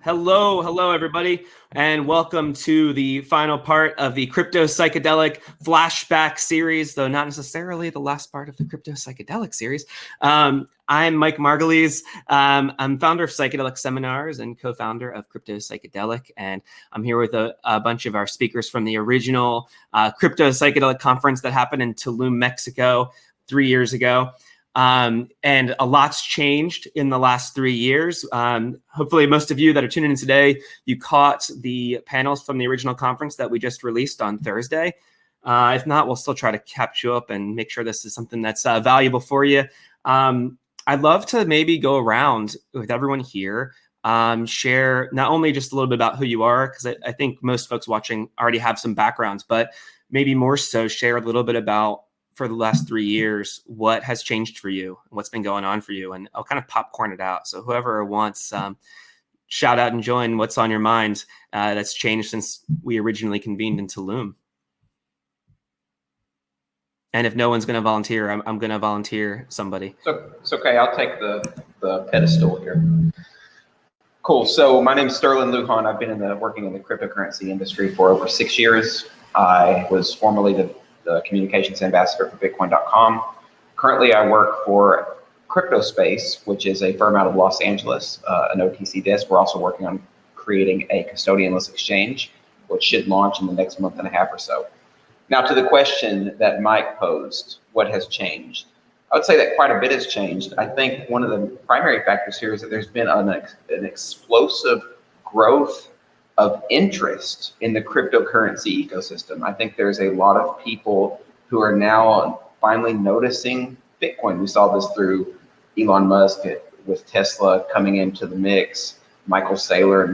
Hello, everybody, and welcome to the final part of the CryptoPsychedelic Flashback series, though not necessarily the last part of the CryptoPsychedelic series. I'm Mike Margolies. I'm founder of Psychedelic Seminars and co-founder of CryptoPsychedelic, and I'm here with a bunch of our speakers from the original CryptoPsychedelic conference that happened in Tulum, Mexico 3 years ago. And a lot's changed in the last 3 years. Hopefully most of you that are tuning in today, you caught the panels from the original conference that we just released on Thursday. If not, we'll still try to catch you up and make sure this is something that's valuable for you. I'd love to maybe go around with everyone here, share not only just a little bit about who you are, because I think most folks watching already have some backgrounds, but maybe more so share a little bit about, for the last 3 years, what has changed for you, what's been going on for you, and I'll kind of popcorn it out. So whoever wants, shout out and join what's on your mind that's changed since we originally convened in Tulum. And if no one's going to volunteer, I'm going to volunteer somebody. So it's okay. I'll take the pedestal here. Cool. So my name is Sterlin Lujan. I've been working in the cryptocurrency industry for over 6 years. I was formerly the communications ambassador for Bitcoin.com. Currently, I work for CryptoSpace, which is a firm out of Los Angeles, an OTC desk. We're also working on creating a custodianless exchange, which should launch in the next month and a half or so. Now, to the question that Mike posed, what has changed? I would say that quite a bit has changed. I think one of the primary factors here is that there's been an explosive growth of interest in the cryptocurrency ecosystem. I think there's a lot of people who are now finally noticing Bitcoin. We saw this through Elon Musk with Tesla coming into the mix, Michael Saylor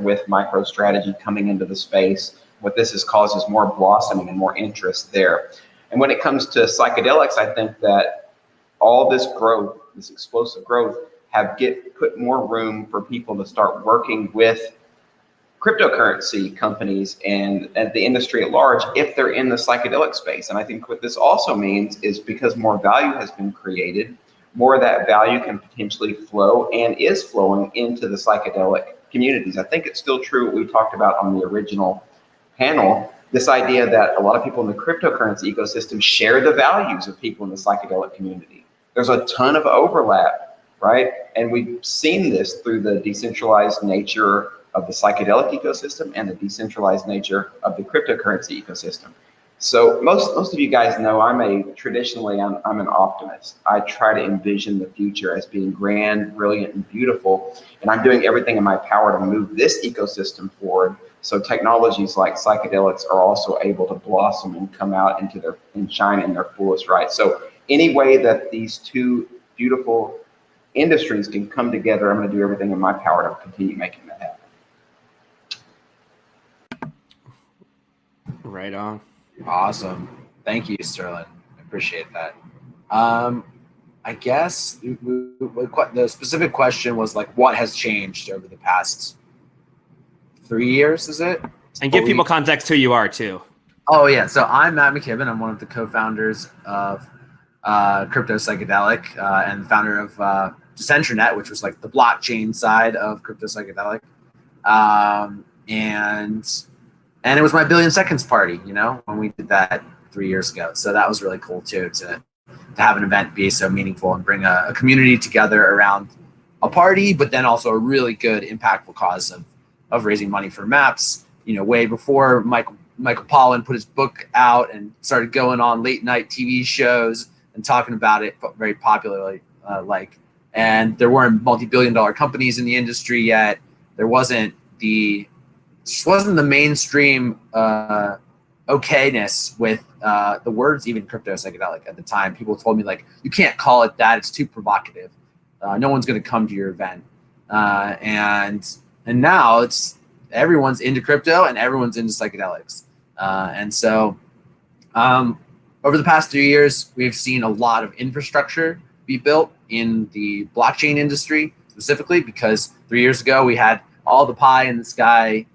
with MicroStrategy coming into the space. What this has caused is more blossoming and more interest there. And when it comes to psychedelics, I think that all this growth, this explosive growth, put more room for people to start working with cryptocurrency companies and the industry at large if they're in the psychedelic space. And I think what this also means is because more value has been created, more of that value can potentially flow and is flowing into the psychedelic communities. I think it's still true what we talked about on the original panel, this idea that a lot of people in the cryptocurrency ecosystem share the values of people in the psychedelic community. There's a ton of overlap, right? And we've seen this through the decentralized nature of the psychedelic ecosystem and the decentralized nature of the cryptocurrency ecosystem. So most of you guys know I'm an optimist. I try to envision the future as being grand, brilliant, and beautiful. And I'm doing everything in my power to move this ecosystem forward. So technologies like psychedelics are also able to blossom and come out and shine in their fullest right. So any way that these two beautiful industries can come together, I'm going to do everything in my power to continue making that happen. Right on. Awesome. Thank you, Sterlin. I appreciate that. I guess the specific question was like, what has changed over the past 3 years, is it? And give people context who you are, too. Oh, yeah. So I'm Matt McKibbin. I'm one of the co-founders of CryptoPsychedelic and the founder of DecentraNet, which was like the blockchain side of CryptoPsychedelic. And it was my billion seconds party, when we did that 3 years ago. So that was really cool too, to have an event be so meaningful and bring a community together around a party, but then also a really good, impactful cause of raising money for MAPS. Way before Michael Pollan put his book out and started going on late night TV shows and talking about it very popularly, and there weren't multi-billion-dollar companies in the industry yet. There wasn't the mainstream okayness with the words even crypto-psychedelic at the time. People told me, like, you can't call it that, it's too provocative. No one's going to come to your event. And now everyone's into crypto and everyone's into psychedelics. And so over the past 3 years, we've seen a lot of infrastructure be built in the blockchain industry specifically, because 3 years ago we had all the pie in the sky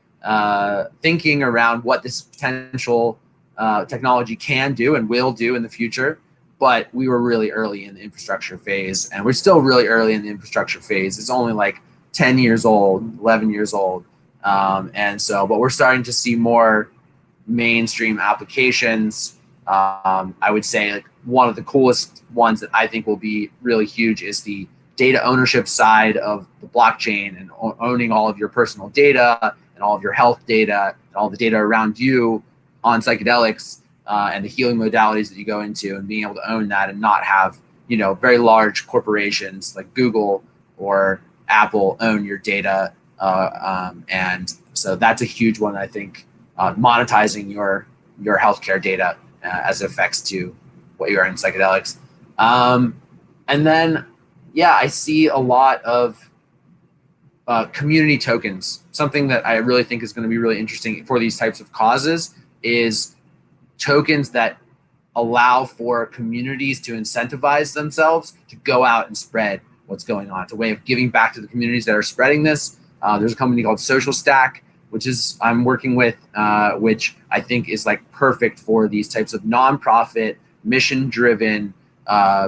thinking around what this potential technology can do and will do in the future. But we were really early in the infrastructure phase, and we're still really early in the infrastructure phase. It's only like 10 years old, 11 years old. And so, but we're starting to see more mainstream applications. I would say like one of the coolest ones that I think will be really huge is the data ownership side of the blockchain, and owning all of your personal data and all of your health data and all the data around you on psychedelics, and the healing modalities that you go into, and being able to own that and not have, you know, very large corporations like Google or Apple own your data. And so that's a huge one, I think, monetizing your healthcare data as it affects to what you are in psychedelics. And then, yeah, I see a lot of community tokens. Something that I really think is going to be really interesting for these types of causes is tokens that allow for communities to incentivize themselves to go out and spread what's going on. It's a way of giving back to the communities that are spreading this. There's a company called Social Stack, which is I'm working with, which I think is like perfect for these types of nonprofit, mission-driven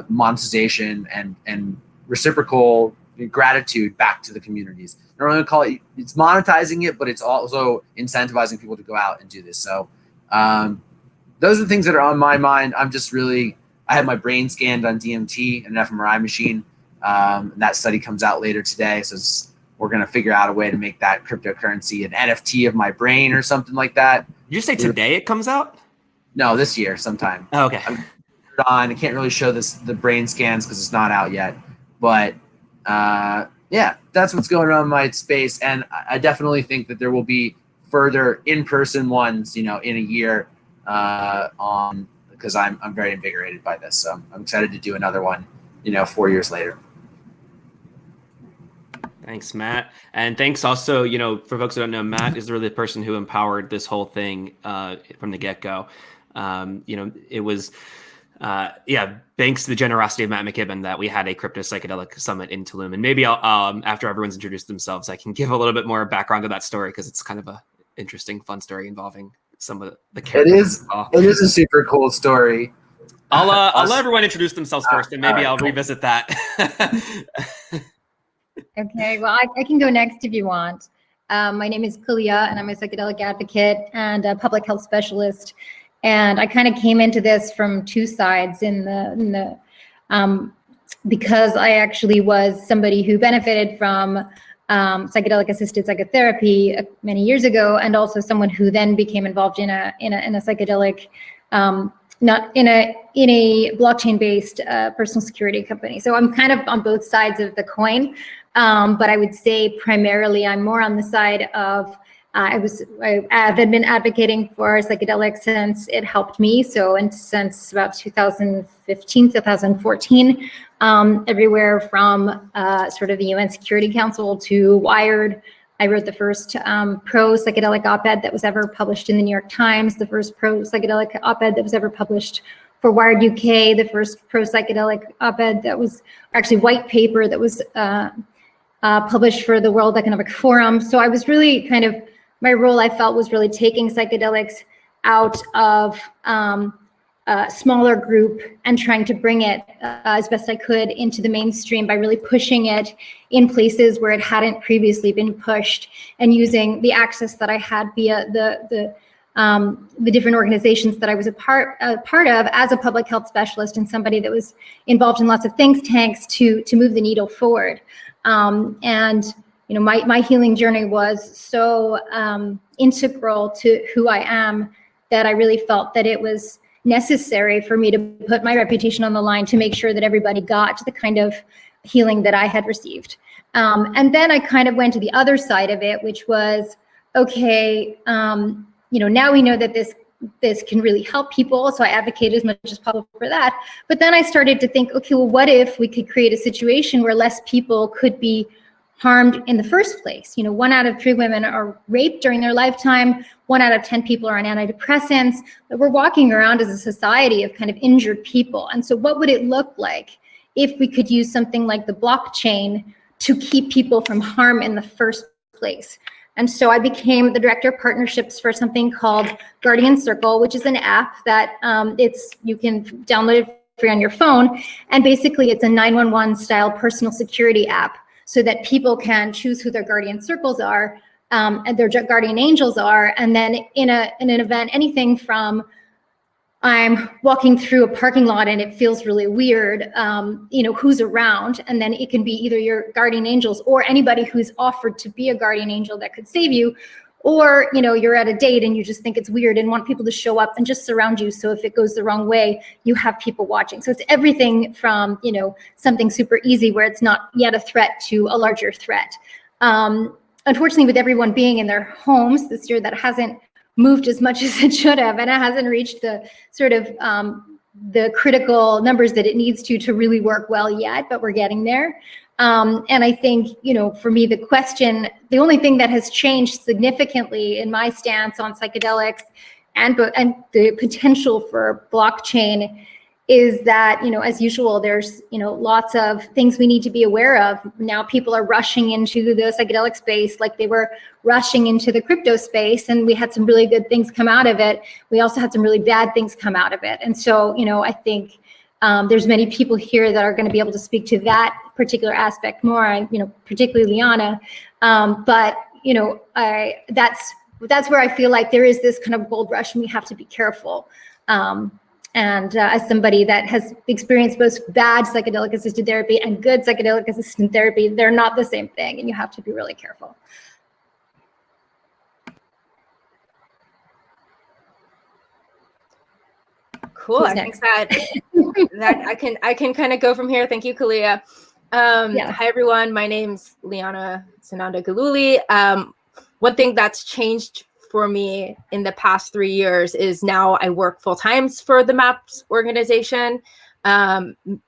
monetization and reciprocal gratitude back to the communities. I don't want to call it, it's monetizing it, but it's also incentivizing people to go out and do this. So those are the things that are on my mind. I'm just really, I had my brain scanned on DMT and an fMRI machine. That study comes out later today. So we're going to figure out a way to make that cryptocurrency an NFT of my brain or something like that. Did you say today it comes out? No, this year sometime. Oh, okay. I can't really show the brain scans because it's not out yet. But yeah, that's what's going on in my space. And I definitely think that there will be further in-person ones, you know, in a year because I'm very invigorated by this. So I'm excited to do another one, you know, 4 years later. Thanks, Matt. And thanks also, you know, for folks who don't know, Matt is really the person who empowered this whole thing from the get-go. You know, it was, thanks to the generosity of Matt McKibbin that we had a CryptoPsychedelic Summit in Tulum. And maybe I'll after everyone's introduced themselves, I can give a little bit more background to that story because it's kind of a interesting, fun story involving some of the characters. It is a super cool story. I'll let everyone introduce themselves first, and maybe I'll revisit that. Okay, well, I can go next if you want. My name is Khaliya, and I'm a psychedelic advocate and a public health specialist. And I kind of came into this from two sides because I actually was somebody who benefited from psychedelic-assisted psychotherapy many years ago, and also someone who then became involved in a psychedelic, not in a blockchain-based personal security company. So I'm kind of on both sides of the coin. But I would say primarily I'm more on the side of I've been advocating for psychedelics since it helped me. So since about 2015, 2014, everywhere from sort of the UN Security Council to Wired. I wrote the first pro-psychedelic op-ed that was ever published in the New York Times, the first pro-psychedelic op-ed that was ever published for Wired UK, the first pro-psychedelic op-ed that was actually white paper that was published for the World Economic Forum. So I was really kind of, my role I felt was really taking psychedelics out of a smaller group and trying to bring it as best I could into the mainstream by really pushing it in places where it hadn't previously been pushed, and using the access that I had via the different organizations that I was a part of as a public health specialist and somebody that was involved in lots of think tanks to move the needle forward. And you know, my healing journey was so integral to who I am that I really felt that it was necessary for me to put my reputation on the line to make sure that everybody got the kind of healing that I had received. And then I kind of went to the other side of it, which was, okay, you know, now we know that this can really help people. So I advocate as much as possible for that. But then I started to think, okay, well, what if we could create a situation where less people could be harmed in the first place? You know, 1 out of 3 women are raped during their lifetime. 1 out of 10 people are on antidepressants. But we're walking around as a society of kind of injured people. And so what would it look like if we could use something like the blockchain to keep people from harm in the first place? And so I became the director of partnerships for something called Guardian Circle, which is an app that you can download it free on your phone. And basically it's a 911 style personal security app. so that people can choose who their guardian circles are, and their guardian angels are. And then in an event, anything from I'm walking through a parking lot and it feels really weird, who's around, and then it can be either your guardian angels or anybody who's offered to be a guardian angel that could save you, or you're at a date and you just think it's weird and want people to show up and just surround you, so if it goes the wrong way, you have people watching. So it's everything from something super easy where it's not yet a threat to a larger threat. Unfortunately, with everyone being in their homes this year, that hasn't moved as much as it should have, and it hasn't reached the sort of the critical numbers that it needs to really work well yet, but we're getting there. And I think, for me, the only thing that has changed significantly in my stance on psychedelics and the potential for blockchain is that, as usual, there's, lots of things we need to be aware of. Now people are rushing into the psychedelic space like they were rushing into the crypto space, and we had some really good things come out of it. We also had some really bad things come out of it. And so, I think there's many people here that are going to be able to speak to that particular aspect more, particularly Liana. But that's where I feel like there is this kind of gold rush, and we have to be careful. And as somebody that has experienced both bad psychedelic assisted therapy and good psychedelic assisted therapy, they're not the same thing, and you have to be really careful. Cool. I think that I can kind of go from here. Thank you, Khaliya. Hi everyone. My name's Liana Sananda Gillooly. One thing that's changed for me in the past 3 years is now I work full time for the MAPS organization.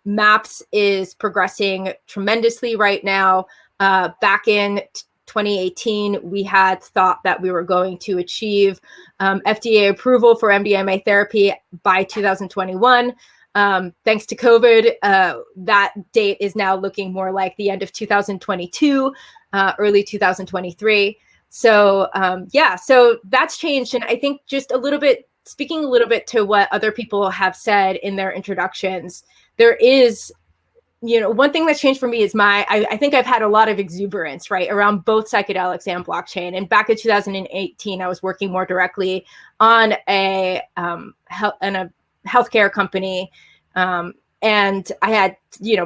MAPS is progressing tremendously right now. Back in 2018, we had thought that we were going to achieve FDA approval for MDMA therapy by 2021. Thanks to COVID, that date is now looking more like the end of 2022, early 2023. So so that's changed. And I think just speaking a little bit to what other people have said in their introductions, there is, one thing that's changed for me is I think I've had a lot of exuberance, right, around both psychedelics and blockchain. And back in 2018, I was working more directly on a healthcare company. And I had,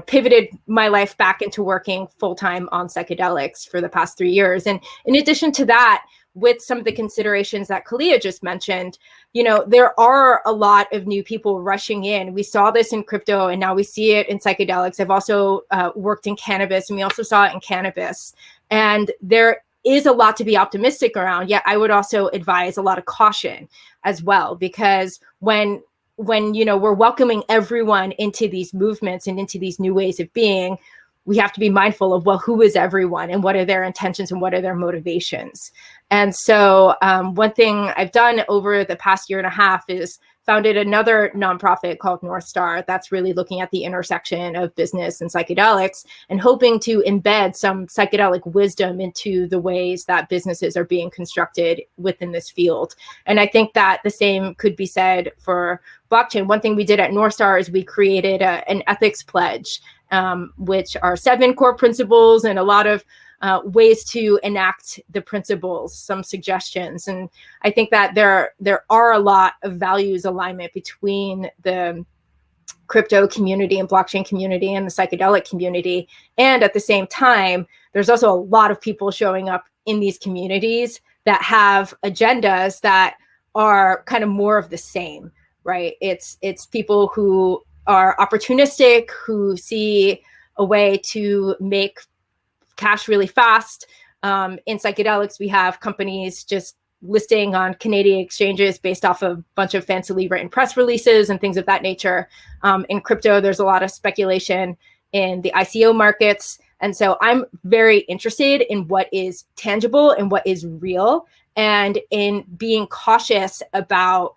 pivoted my life back into working full-time on psychedelics for the past 3 years. And in addition to that, with some of the considerations that Khaliya just mentioned, there are a lot of new people rushing in. We saw this in crypto, and now we see it in psychedelics. I've also worked in cannabis, and we also saw it in cannabis. And there is a lot to be optimistic around, yet I would also advise a lot of caution as well, because when we're welcoming everyone into these movements and into these new ways of being, we have to be mindful of, well, who is everyone and what are their intentions and what are their motivations? And so one thing I've done over the past year and a half is founded another nonprofit called North Star that's really looking at the intersection of business and psychedelics and hoping to embed some psychedelic wisdom into the ways that businesses are being constructed within this field. And I think that the same could be said for blockchain. One thing we did at North Star is we created an ethics pledge, which are 7 core principles and a lot of ways to enact the principles, some suggestions. And I think that there are a lot of values alignment between the crypto community and blockchain community and the psychedelic community. And at the same time, there's also a lot of people showing up in these communities that have agendas that are kind of more of the same, right? It's people who are opportunistic, who see a way to make cash really fast. In psychedelics, we have companies just listing on Canadian exchanges based off of a bunch of fancily written press releases and things of that nature. In crypto, there's a lot of speculation in the ICO markets. And so I'm very interested in what is tangible and what is real, and in being cautious about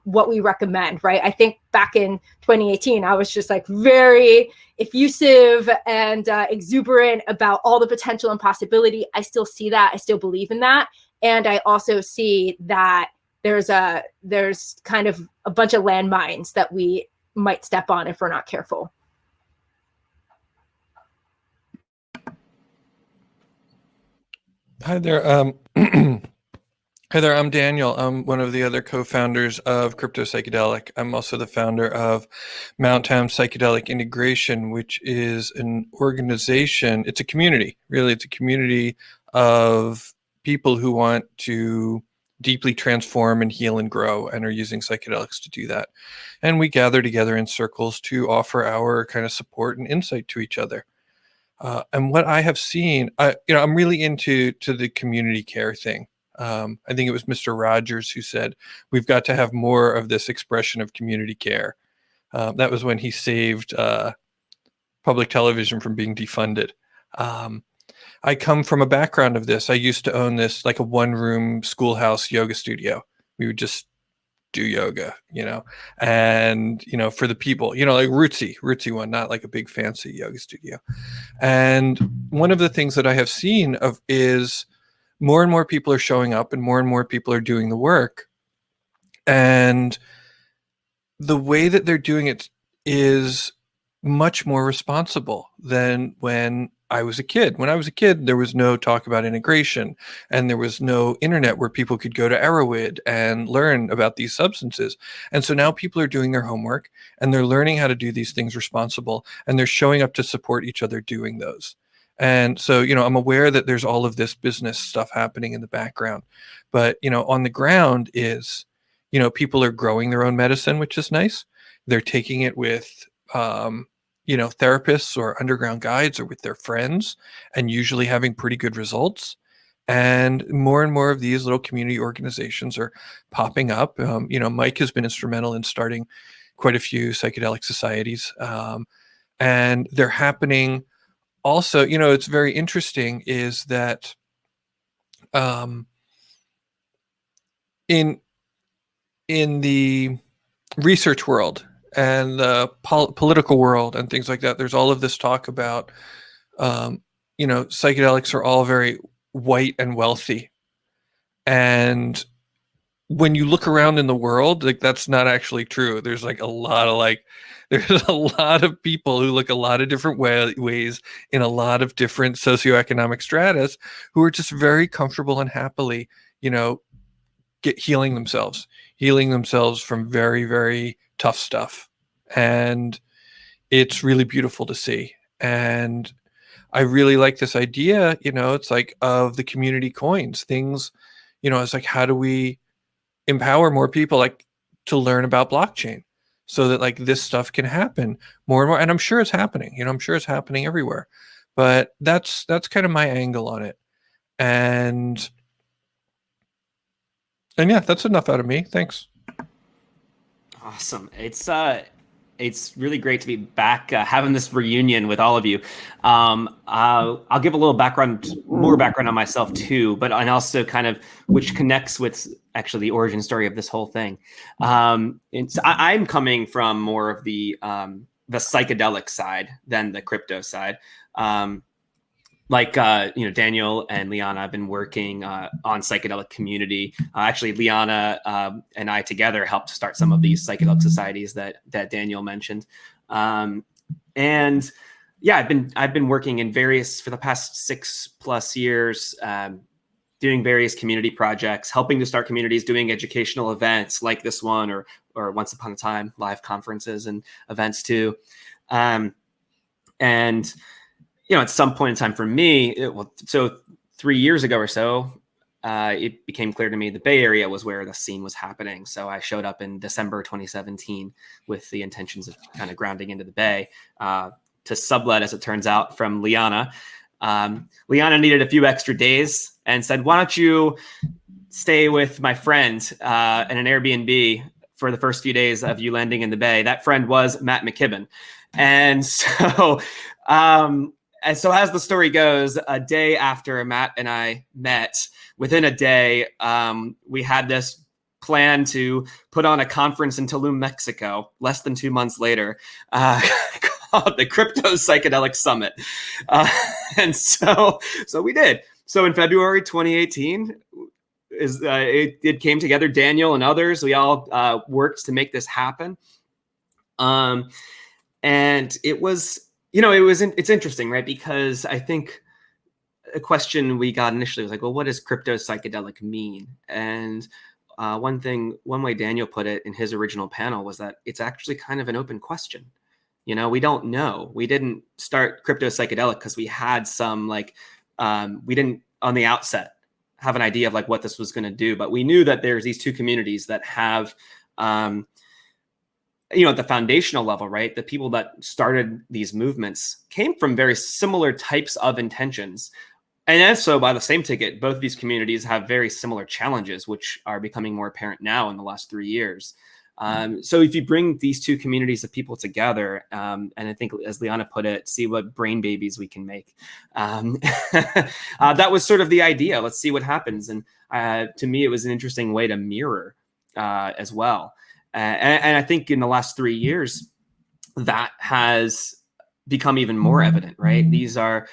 what we recommend, right? I think back in 2018, I was just like very effusive and exuberant about all the potential and possibility. I still see that. I still believe in that. And I also see that there's kind of a bunch of landmines that we might step on if we're not careful. Hi there. Hi there. I'm Daniel. I'm one of the other co-founders of CryptoPsychedelic. I'm also the founder of Mountain Psychedelic Integration, which is an organization. It's a community, really. It's a community of people who want to deeply transform and heal and grow and are using psychedelics to do that. And we gather together in circles to offer our kind of support and insight to each other. And what I have seen, I'm really into the community care thing. I think it was Mr. Rogers who said, we've got to have more of this expression of community care. That was when he saved public television from being defunded. I come from a background of this. I used to own this, like a one-room schoolhouse yoga studio. We would just do yoga, and, for the people, like rootsy one, not like a big fancy yoga studio. And one of the things that I have seen is more and more people are showing up and more people are doing the work. And the way that they're doing it is much more responsible than when I was a kid. When I was a kid, there was no talk about integration, and there was no internet where people could go to Arrowhead and learn about these substances. And so now people are doing their homework and they're learning how to do these things responsible, and they're showing up to support each other doing those. And so, I'm aware that there's all of this business stuff happening in the background, but, on the ground is, people are growing their own medicine, which is nice. They're taking it with, therapists or underground guides or with their friends, and usually having pretty good results. And more of these little community organizations are popping up. Mike has been instrumental in starting quite a few psychedelic societies, and they're happening. Also, it's very interesting is that in the research world and the political world and things like that, there's all of this talk about, psychedelics are all very white and wealthy. And when you look around in the world, like, that's not actually true. There's like there's a lot of people who look a lot of different ways in a lot of different socioeconomic stratas who are just very comfortable and happily, healing themselves from very, very tough stuff. And it's really beautiful to see. And I really like this idea, it's like of the community coins things, it's like, how do we empower more people to learn about blockchain so that this stuff can happen more and more? And I'm sure it's happening, I'm sure it's happening everywhere, but that's kind of my angle on it. And yeah, that's enough out of me. Thanks. Awesome. It's really great to be back having this reunion with all of you. I'll give a little more background on myself too, and also kind of which connects with actually the origin story of this whole thing. I'm coming from more of the psychedelic side than the crypto side. Daniel and Liana have been working on psychedelic community. Actually, Liana and I together helped start some of these psychedelic societies that Daniel mentioned. And yeah, I've been working in various for the past 6+ years, doing various community projects, helping to start communities, doing educational events like this one, or Once Upon a Time live conferences and events too. And at some point in time for me, so 3 years ago or so, it became clear to me the Bay Area was where the scene was happening. So I showed up in December 2017 with the intentions of kind of grounding into the Bay to sublet, as it turns out, from Liana. Liana needed a few extra days and said, why don't you stay with my friend in an Airbnb for the first few days of you landing in the Bay? That friend was Matt McKibbin. And so... And so as the story goes, a day after Matt and I met, within a day, we had this plan to put on a conference in Tulum, Mexico, less than 2 months later, called the CryptoPsychedelic Summit. And so we did. So in February 2018, it came together, Daniel and others, we all worked to make this happen. And it was... it's interesting, right? Because I think a question we got initially was like, well, what does crypto psychedelic mean? And one way Daniel put it in his original panel was that it's actually kind of an open question. You know, we don't know. We didn't start crypto psychedelic because we had some we didn't on the outset have an idea of like what this was going to do, but we knew that there's these two communities that have, at the foundational level, right? The people that started these movements came from very similar types of intentions. And also, by the same ticket, both of these communities have very similar challenges, which are becoming more apparent now in the last 3 years. So if you bring these two communities of people together, and I think, as Liana put it, see what brain babies we can make. That was sort of the idea. Let's see what happens. And to me, it was an interesting way to mirror as well. And I think in the last 3 years, that has become even more evident, right? These are,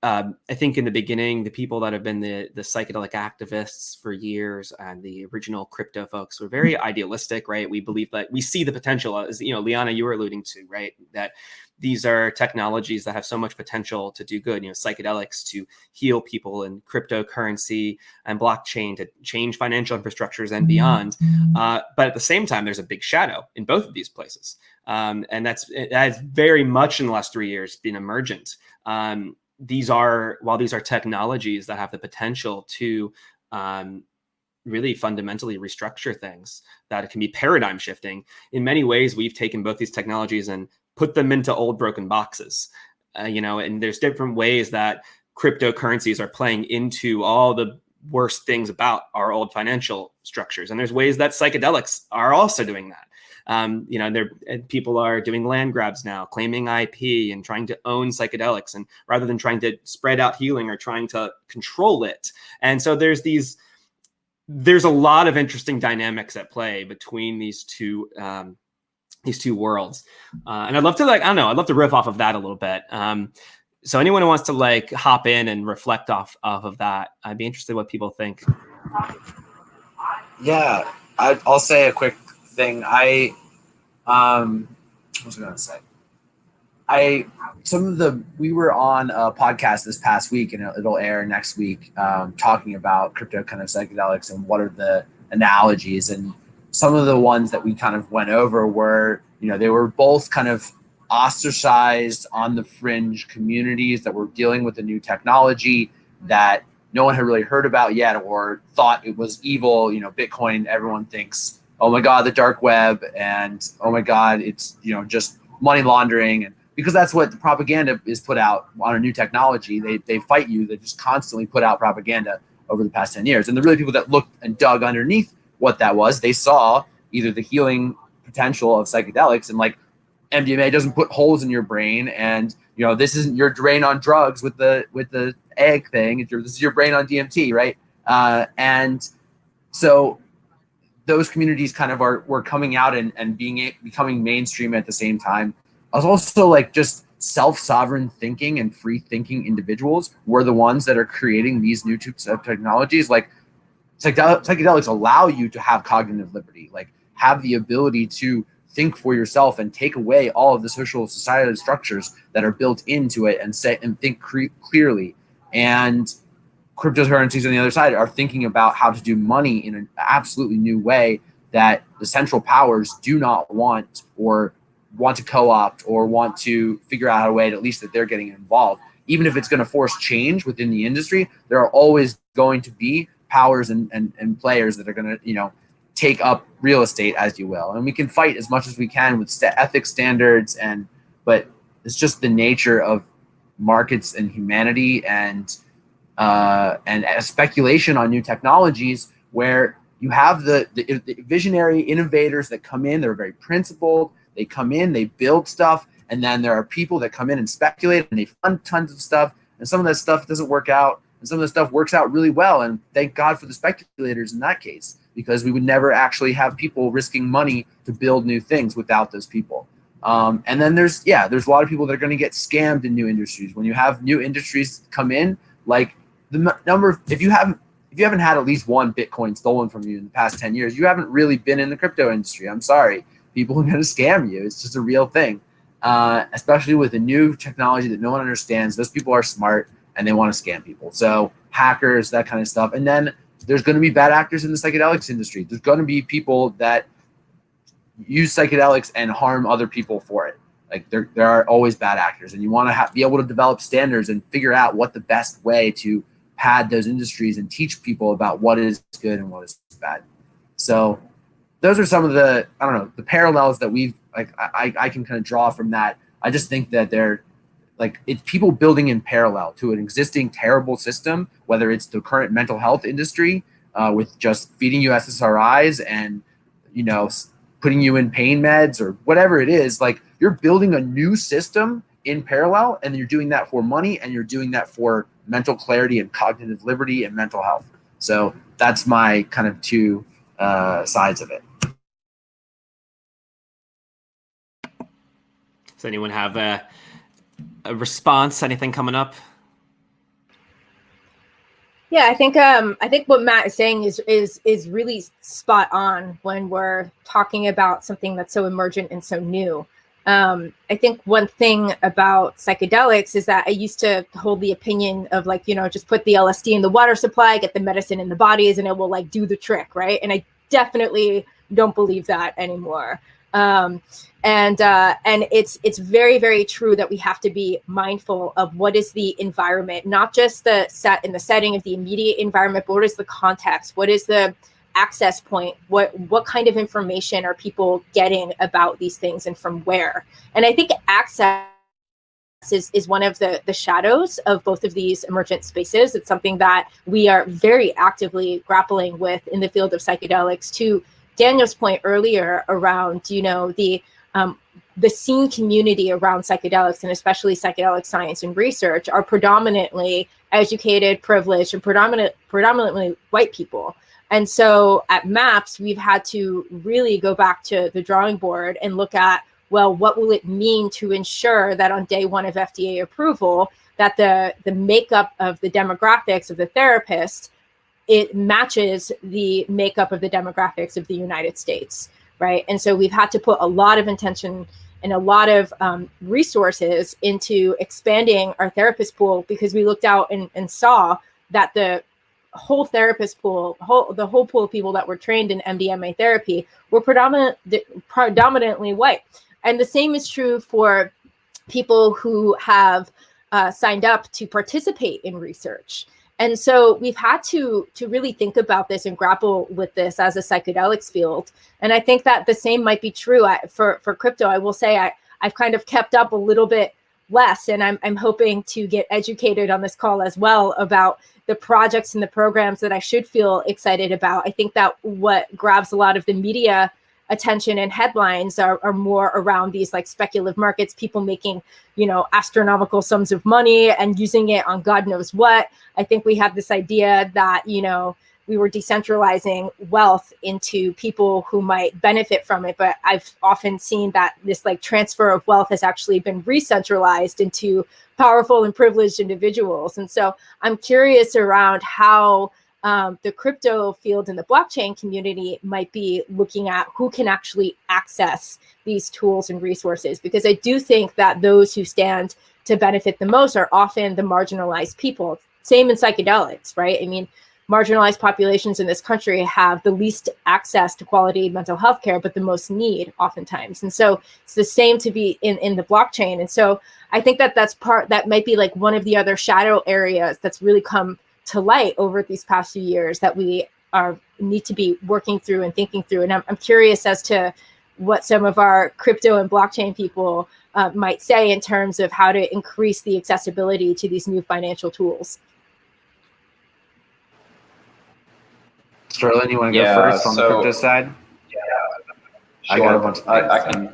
I think in the beginning, the people that have been the psychedelic activists for years and the original crypto folks were very idealistic, right? We believe that we see the potential, as Liana, you were alluding to, right? That these are technologies that have so much potential to do good, psychedelics to heal people, and cryptocurrency and blockchain to change financial infrastructures and beyond. But at the same time, there's a big shadow in both of these places. And that has very much in the last 3 years been emergent. While these are technologies that have the potential to really fundamentally restructure things, that it can be paradigm shifting. In many ways, we've taken both these technologies and put them into old broken boxes, and there's different ways that cryptocurrencies are playing into all the worst things about our old financial structures. And there's ways that psychedelics are also doing that. People are doing land grabs now, claiming IP and trying to own psychedelics, and rather than trying to spread out healing or trying to control it. And so there's a lot of interesting dynamics at play between these two worlds. And I'd love to I'd love to riff off of that a little bit. So anyone who wants to hop in and reflect off of that, I'd be interested in what people think. Yeah, I'll say a quick thing. What was I going to say? We were on a podcast this past week, and it'll air next week, talking about crypto kind of psychedelics and what are the analogies. And some of the ones that we kind of went over were, they were both kind of ostracized on the fringe communities that were dealing with a new technology that no one had really heard about yet or thought it was evil. Bitcoin, everyone thinks, oh my God, the dark web, and oh my God, it's just money laundering, and because that's what the propaganda is put out on a new technology. They fight you. They just constantly put out propaganda over the past 10 years. And the really people that looked and dug underneath what that was, they saw either the healing potential of psychedelics, and MDMA doesn't put holes in your brain, and this isn't your brain on drugs with the egg thing. This is your brain on DMT, right? And so those communities kind of were coming out and becoming mainstream at the same time. I was also just self-sovereign thinking and free thinking individuals were the ones that are creating these new types of technologies. Psychedelics allow you to have cognitive liberty, have the ability to think for yourself and take away all of the social societal structures that are built into it and think clearly. And cryptocurrencies on the other side are thinking about how to do money in an absolutely new way that the central powers do not want, or want to co-opt, or want to figure out a way at least that they're getting involved. Even if it's going to force change within the industry, there are always going to be powers and players that are going to, take up real estate, as you will. And we can fight as much as we can with ethics standards, but it's just the nature of markets and humanity and speculation on new technologies, where you have the visionary innovators that come in. They're very principled. They come in, they build stuff, and then there are people that come in and speculate, and they fund tons of stuff, and some of that stuff doesn't work out, and some of the stuff works out really well. And thank God for the speculators in that case, because we would never actually have people risking money to build new things without those people. And then there's a lot of people that are going to get scammed in new industries. When you have new industries come in, the number, if you haven't had at least one Bitcoin stolen from you in the past 10 years, you haven't really been in the crypto industry. I'm sorry. People are going to scam you. It's just a real thing, especially with a new technology that no one understands. Those people are smart. and they want to scam people. So hackers, that kind of stuff. And then there's going to be bad actors in the psychedelics industry. There's going to be people that use psychedelics and harm other people for it. Like there are always bad actors, and you want to be able to develop standards and figure out what the best way to pad those industries and teach people about what is good and what is bad. So those are some of the, I don't know, the parallels that we've, like, I can kind of draw from that. I just think that they're like, it's people building in parallel to an existing terrible system, whether it's the current mental health industry with just feeding you SSRIs and, you know, putting you in pain meds or whatever it is. Like, you're building a new system in parallel, and you're doing that for money, and you're doing that for mental clarity and cognitive liberty and mental health. So that's my kind of two sides of it. Does anyone have a response? Anything coming up? Yeah, I think what Matt is saying is really spot on when we're talking about something that's so emergent and so new. I think one thing about psychedelics is that I used to hold the opinion of, like, you know, just put the LSD in the water supply, get the medicine in the bodies, and it will, like, do the trick, right? And I definitely don't believe that anymore. And it's very, very true that we have to be mindful of what is the environment, not just the setting of the immediate environment, but what is the context? What is the access point? What kind of information are people getting about these things, and from where? And I think access is one of the shadows of both of these emergent spaces. It's something that we are very actively grappling with in the field of psychedelics. To Daniel's point earlier around, you know, the scene community around psychedelics, and especially psychedelic science and research, are predominantly educated, privileged, and predominantly white people. And so at MAPS, we've had to really go back to the drawing board and look at, well, what will it mean to ensure that on day one of FDA approval, that the makeup of the demographics of the therapist, it matches the makeup of the demographics of the United States, right? And so we've had to put a lot of intention and a lot of resources into expanding our therapist pool, because we looked out and saw that the whole therapist pool, the whole pool of people that were trained in MDMA therapy were predominantly white. And the same is true for people who have signed up to participate in research. And so we've had to really think about this and grapple with this as a psychedelics field. And I think that the same might be true for crypto. I will say I've kind of kept up a little bit less, and I'm hoping to get educated on this call as well about the projects and the programs that I should feel excited about. I think that what grabs a lot of the media attention and headlines are more around these, like, speculative markets, people making, you know, astronomical sums of money and using it on God knows what. I think we have this idea that, you know, we were decentralizing wealth into people who might benefit from it. But I've often seen that this, like, transfer of wealth has actually been re-centralized into powerful and privileged individuals. And so I'm curious around how the crypto field and the blockchain community might be looking at who can actually access these tools and resources, because I do think that those who stand to benefit the most are often the marginalized people. Same in psychedelics, right? I mean, marginalized populations in this country have the least access to quality mental health care, but the most need oftentimes. And so it's the same to be in the blockchain. And so I think that might be, like, one of the other shadow areas that's really come to light over these past few years that we need to be working through and thinking through. And I'm curious as to what some of our crypto and blockchain people might say in terms of how to increase the accessibility to these new financial tools. Sterlin, you want to go first on the crypto side? Yeah, sure. I got a bunch of things.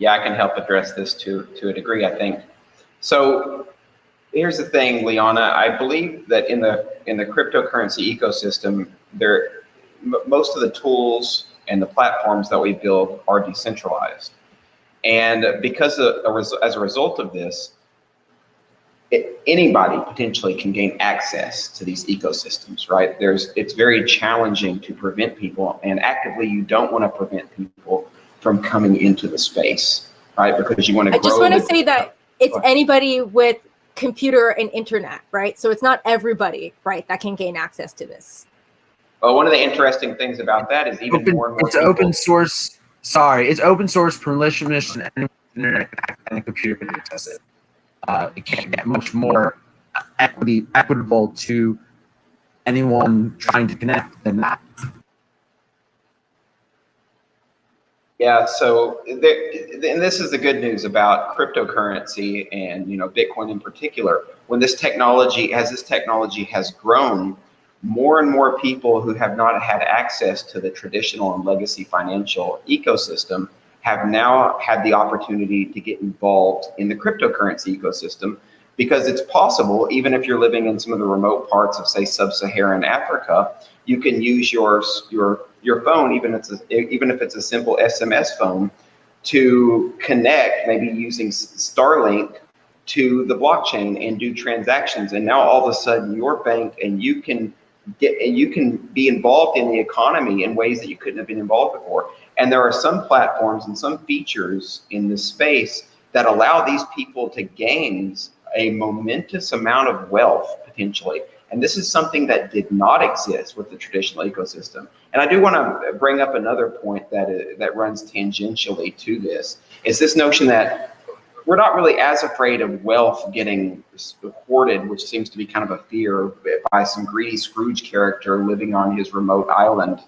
I can help address this to a degree, I think. So here's the thing, Liana. I believe that in the cryptocurrency ecosystem, most of the tools and the platforms that we build are decentralized, and because as a result of this, anybody potentially can gain access to these ecosystems, right? It's very challenging to prevent people, and actively you don't want to prevent people from coming into the space, right? Because you want to grow. I just want to say that it's anybody with computer and internet, right? So it's not everybody, right, that can gain access to this. Well, one of the interesting things about that is even more and more people. Open source. Sorry, it's open source, permissionless, and anyone with internet and a computer can access it. It can't get much more equitable to anyone trying to connect than that. Yeah, so and this is the good news about cryptocurrency and Bitcoin in particular. When this technology has grown, more and more people who have not had access to the traditional and legacy financial ecosystem have now had the opportunity to get involved in the cryptocurrency ecosystem, because it's possible, even if you're living in some of the remote parts of, say, sub-Saharan Africa, you can use your phone, even if it's a simple SMS phone, to connect, maybe using Starlink, to the blockchain and do transactions. And now all of a sudden your bank and you can be involved in the economy in ways that you couldn't have been involved before. And there are some platforms and some features in this space that allow these people to gain a momentous amount of wealth potentially. And this is something that did not exist with the traditional ecosystem. And I do want to bring up another point that runs tangentially to this, is this notion that we're not really as afraid of wealth getting hoarded, which seems to be kind of a fear by some greedy Scrooge character living on his remote island,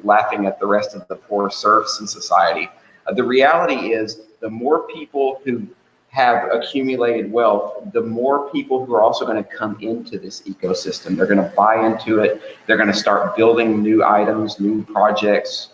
laughing at the rest of the poor serfs in society. The reality is, the more people who have accumulated wealth, the more people who are also going to come into this ecosystem. They're going to buy into it. They're going to start building new items, new projects.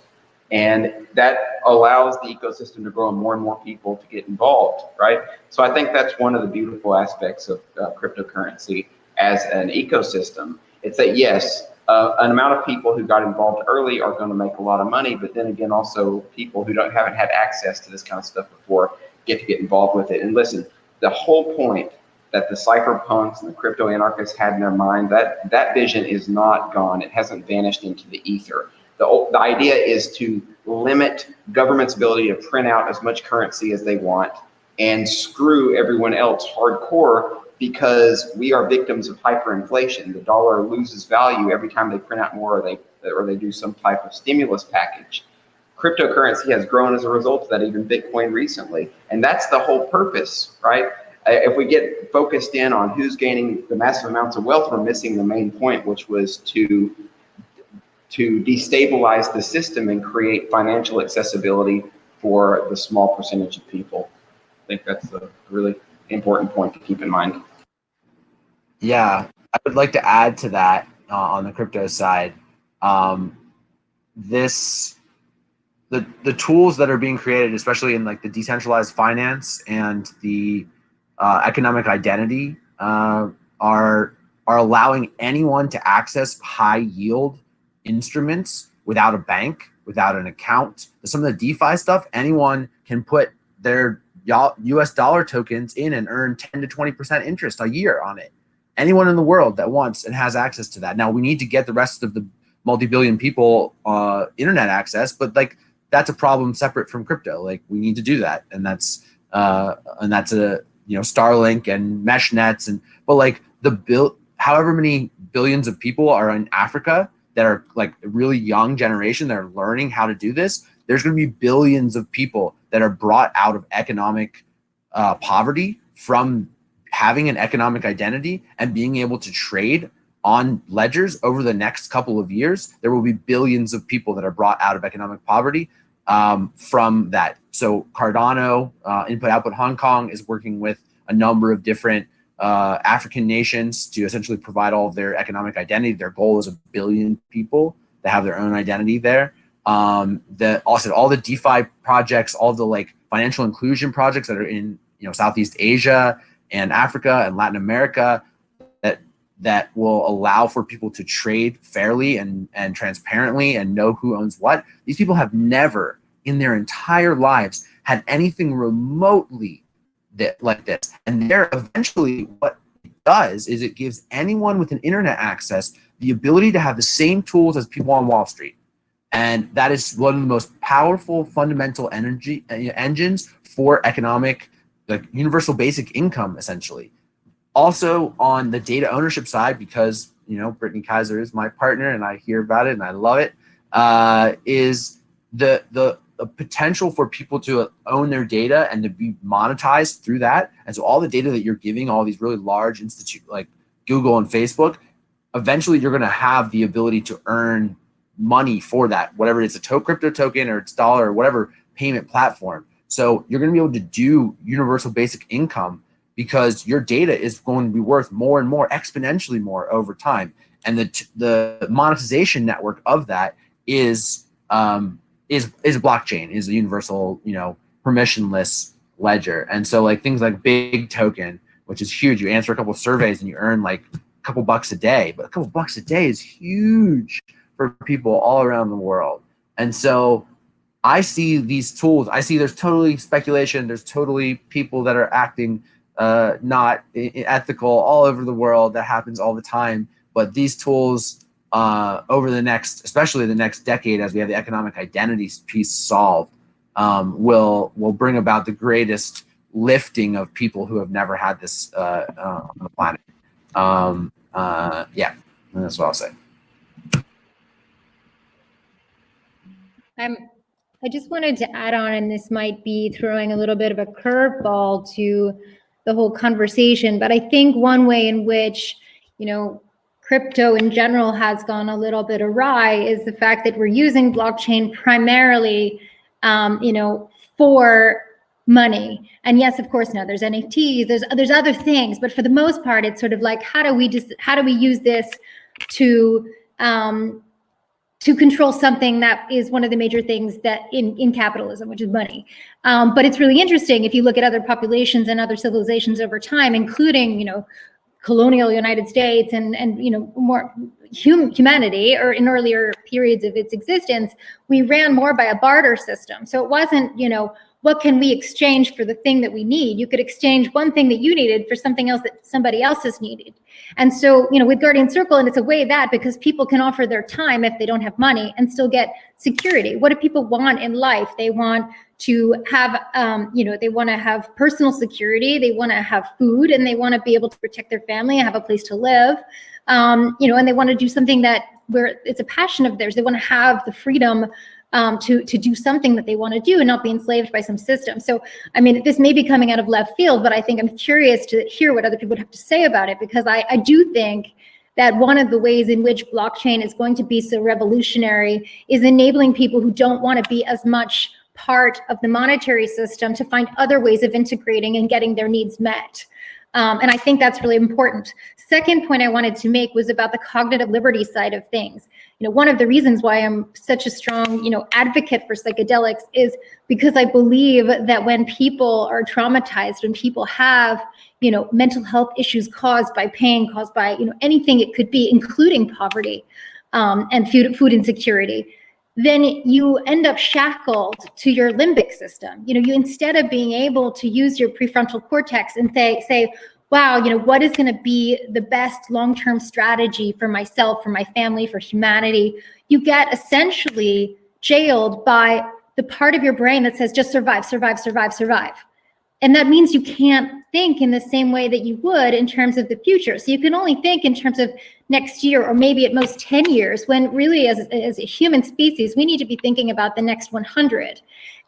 And that allows the ecosystem to grow and more people to get involved, right? So I think that's one of the beautiful aspects of cryptocurrency as an ecosystem. It's that, yes, an amount of people who got involved early are going to make a lot of money, but then again, also people who haven't had access to this kind of stuff before get involved with it. And listen, the whole point that the cypherpunks and the crypto anarchists had in their mind, that vision is not gone. It hasn't vanished into the ether. The idea is to limit government's ability to print out as much currency as they want and screw everyone else hardcore, because we are victims of hyperinflation. The dollar loses value every time they print out more or they do some type of stimulus package. Cryptocurrency has grown as a result of that, even Bitcoin recently. And that's the whole purpose, right? If we get focused in on who's gaining the massive amounts of wealth, we're missing the main point, which was to destabilize the system and create financial accessibility for the small percentage of people. I think that's a really important point to keep in mind. Yeah, I would like to add to that on the crypto side. The tools that are being created, especially in like the decentralized finance and the economic identity, are allowing anyone to access high yield instruments without a bank, without an account. Some of the DeFi stuff, anyone can put their US dollar tokens in and earn 10 to 20% interest a year on it. Anyone in the world that wants and has access to that. Now we need to get the rest of the multi-billion people internet access, but like that's a problem separate from crypto. Like we need to do that, and that's a Starlink and mesh nets, but like however many billions of people are in Africa that are like a really young generation that are learning how to do this. There's going to be billions of people that are brought out of economic poverty from having an economic identity and being able to trade on ledgers over the next couple of years. There will be billions of people that are brought out of economic poverty from that. So Cardano, Input Output Hong Kong, is working with a number of different African nations to essentially provide all of their economic identity. Their goal is 1 billion people that have their own identity there. Also all the DeFi projects, all the like financial inclusion projects that are in Southeast Asia and Africa and Latin America that will allow for people to trade fairly and transparently and know who owns what. These people have never in their entire lives had anything remotely like this. And they're eventually, what it does is it gives anyone with an internet access the ability to have the same tools as people on Wall Street. And that is one of the most powerful fundamental engines for economic, like universal basic income, essentially. Also on the data ownership side, because Brittany Kaiser is my partner and I hear about it and I love it, is the potential for people to own their data and to be monetized through that. And so all the data that you're giving all these really large institutes like Google and Facebook, eventually you're going to have the ability to earn money for that, whatever it's a crypto token or it's dollar or whatever payment platform. So you're going to be able to do universal basic income because your data is going to be worth more and more, exponentially more over time. And the monetization network of that is blockchain, is a universal, permissionless ledger. And so like things like Big Token, which is huge. You answer a couple of surveys and you earn like a couple bucks a day, but a couple bucks a day is huge for people all around the world. And so I see these tools, there's totally speculation, there's totally people that are acting not ethical all over the world. That happens all the time. But these tools over especially the next decade, as we have the economic identity piece solved, will bring about the greatest lifting of people who have never had this on the planet. Yeah, that's what I'll say. I just wanted to add on, and this might be throwing a little bit of a curveball to the whole conversation, but I think one way in which, crypto in general has gone a little bit awry is the fact that we're using blockchain primarily, for money. And yes, of course, now there's NFTs, there's other things, but for the most part, it's sort of like, how do we use this to control something that is one of the major things that in capitalism, which is money. But it's really interesting if you look at other populations and other civilizations over time, including, colonial United States and more humanity, or in earlier periods of its existence, we ran more by a barter system. So it wasn't, what can we exchange for the thing that we need? You could exchange one thing that you needed for something else that somebody else has needed. And so, with Guardian Circle, and it's a way that because people can offer their time if they don't have money and still get security. What do people want in life? They want to have, they want to have personal security. They want to have food, and they want to be able to protect their family and have a place to live. And they want to do something where it's a passion of theirs. They want to have the freedom to do something that they want to do and not be enslaved by some system. So, this may be coming out of left field, but I think I'm curious to hear what other people would have to say about it, because I do think that one of the ways in which blockchain is going to be so revolutionary is enabling people who don't want to be as much part of the monetary system to find other ways of integrating and getting their needs met. And I think that's really important. Second point I wanted to make was about the cognitive liberty side of things. One of the reasons why I'm such a strong, advocate for psychedelics is because I believe that when people are traumatized, when people have, mental health issues caused by pain, caused by, anything it could be, including poverty and food insecurity, then you end up shackled to your limbic system. You instead of being able to use your prefrontal cortex and say, wow, what is going to be the best long-term strategy for myself, for my family, for humanity, you get essentially jailed by the part of your brain that says just survive, survive, survive, survive. And that means you can't think in the same way that you would in terms of the future. So you can only think in terms of next year, or maybe at most 10 years, when really as a human species, we need to be thinking about the next 100.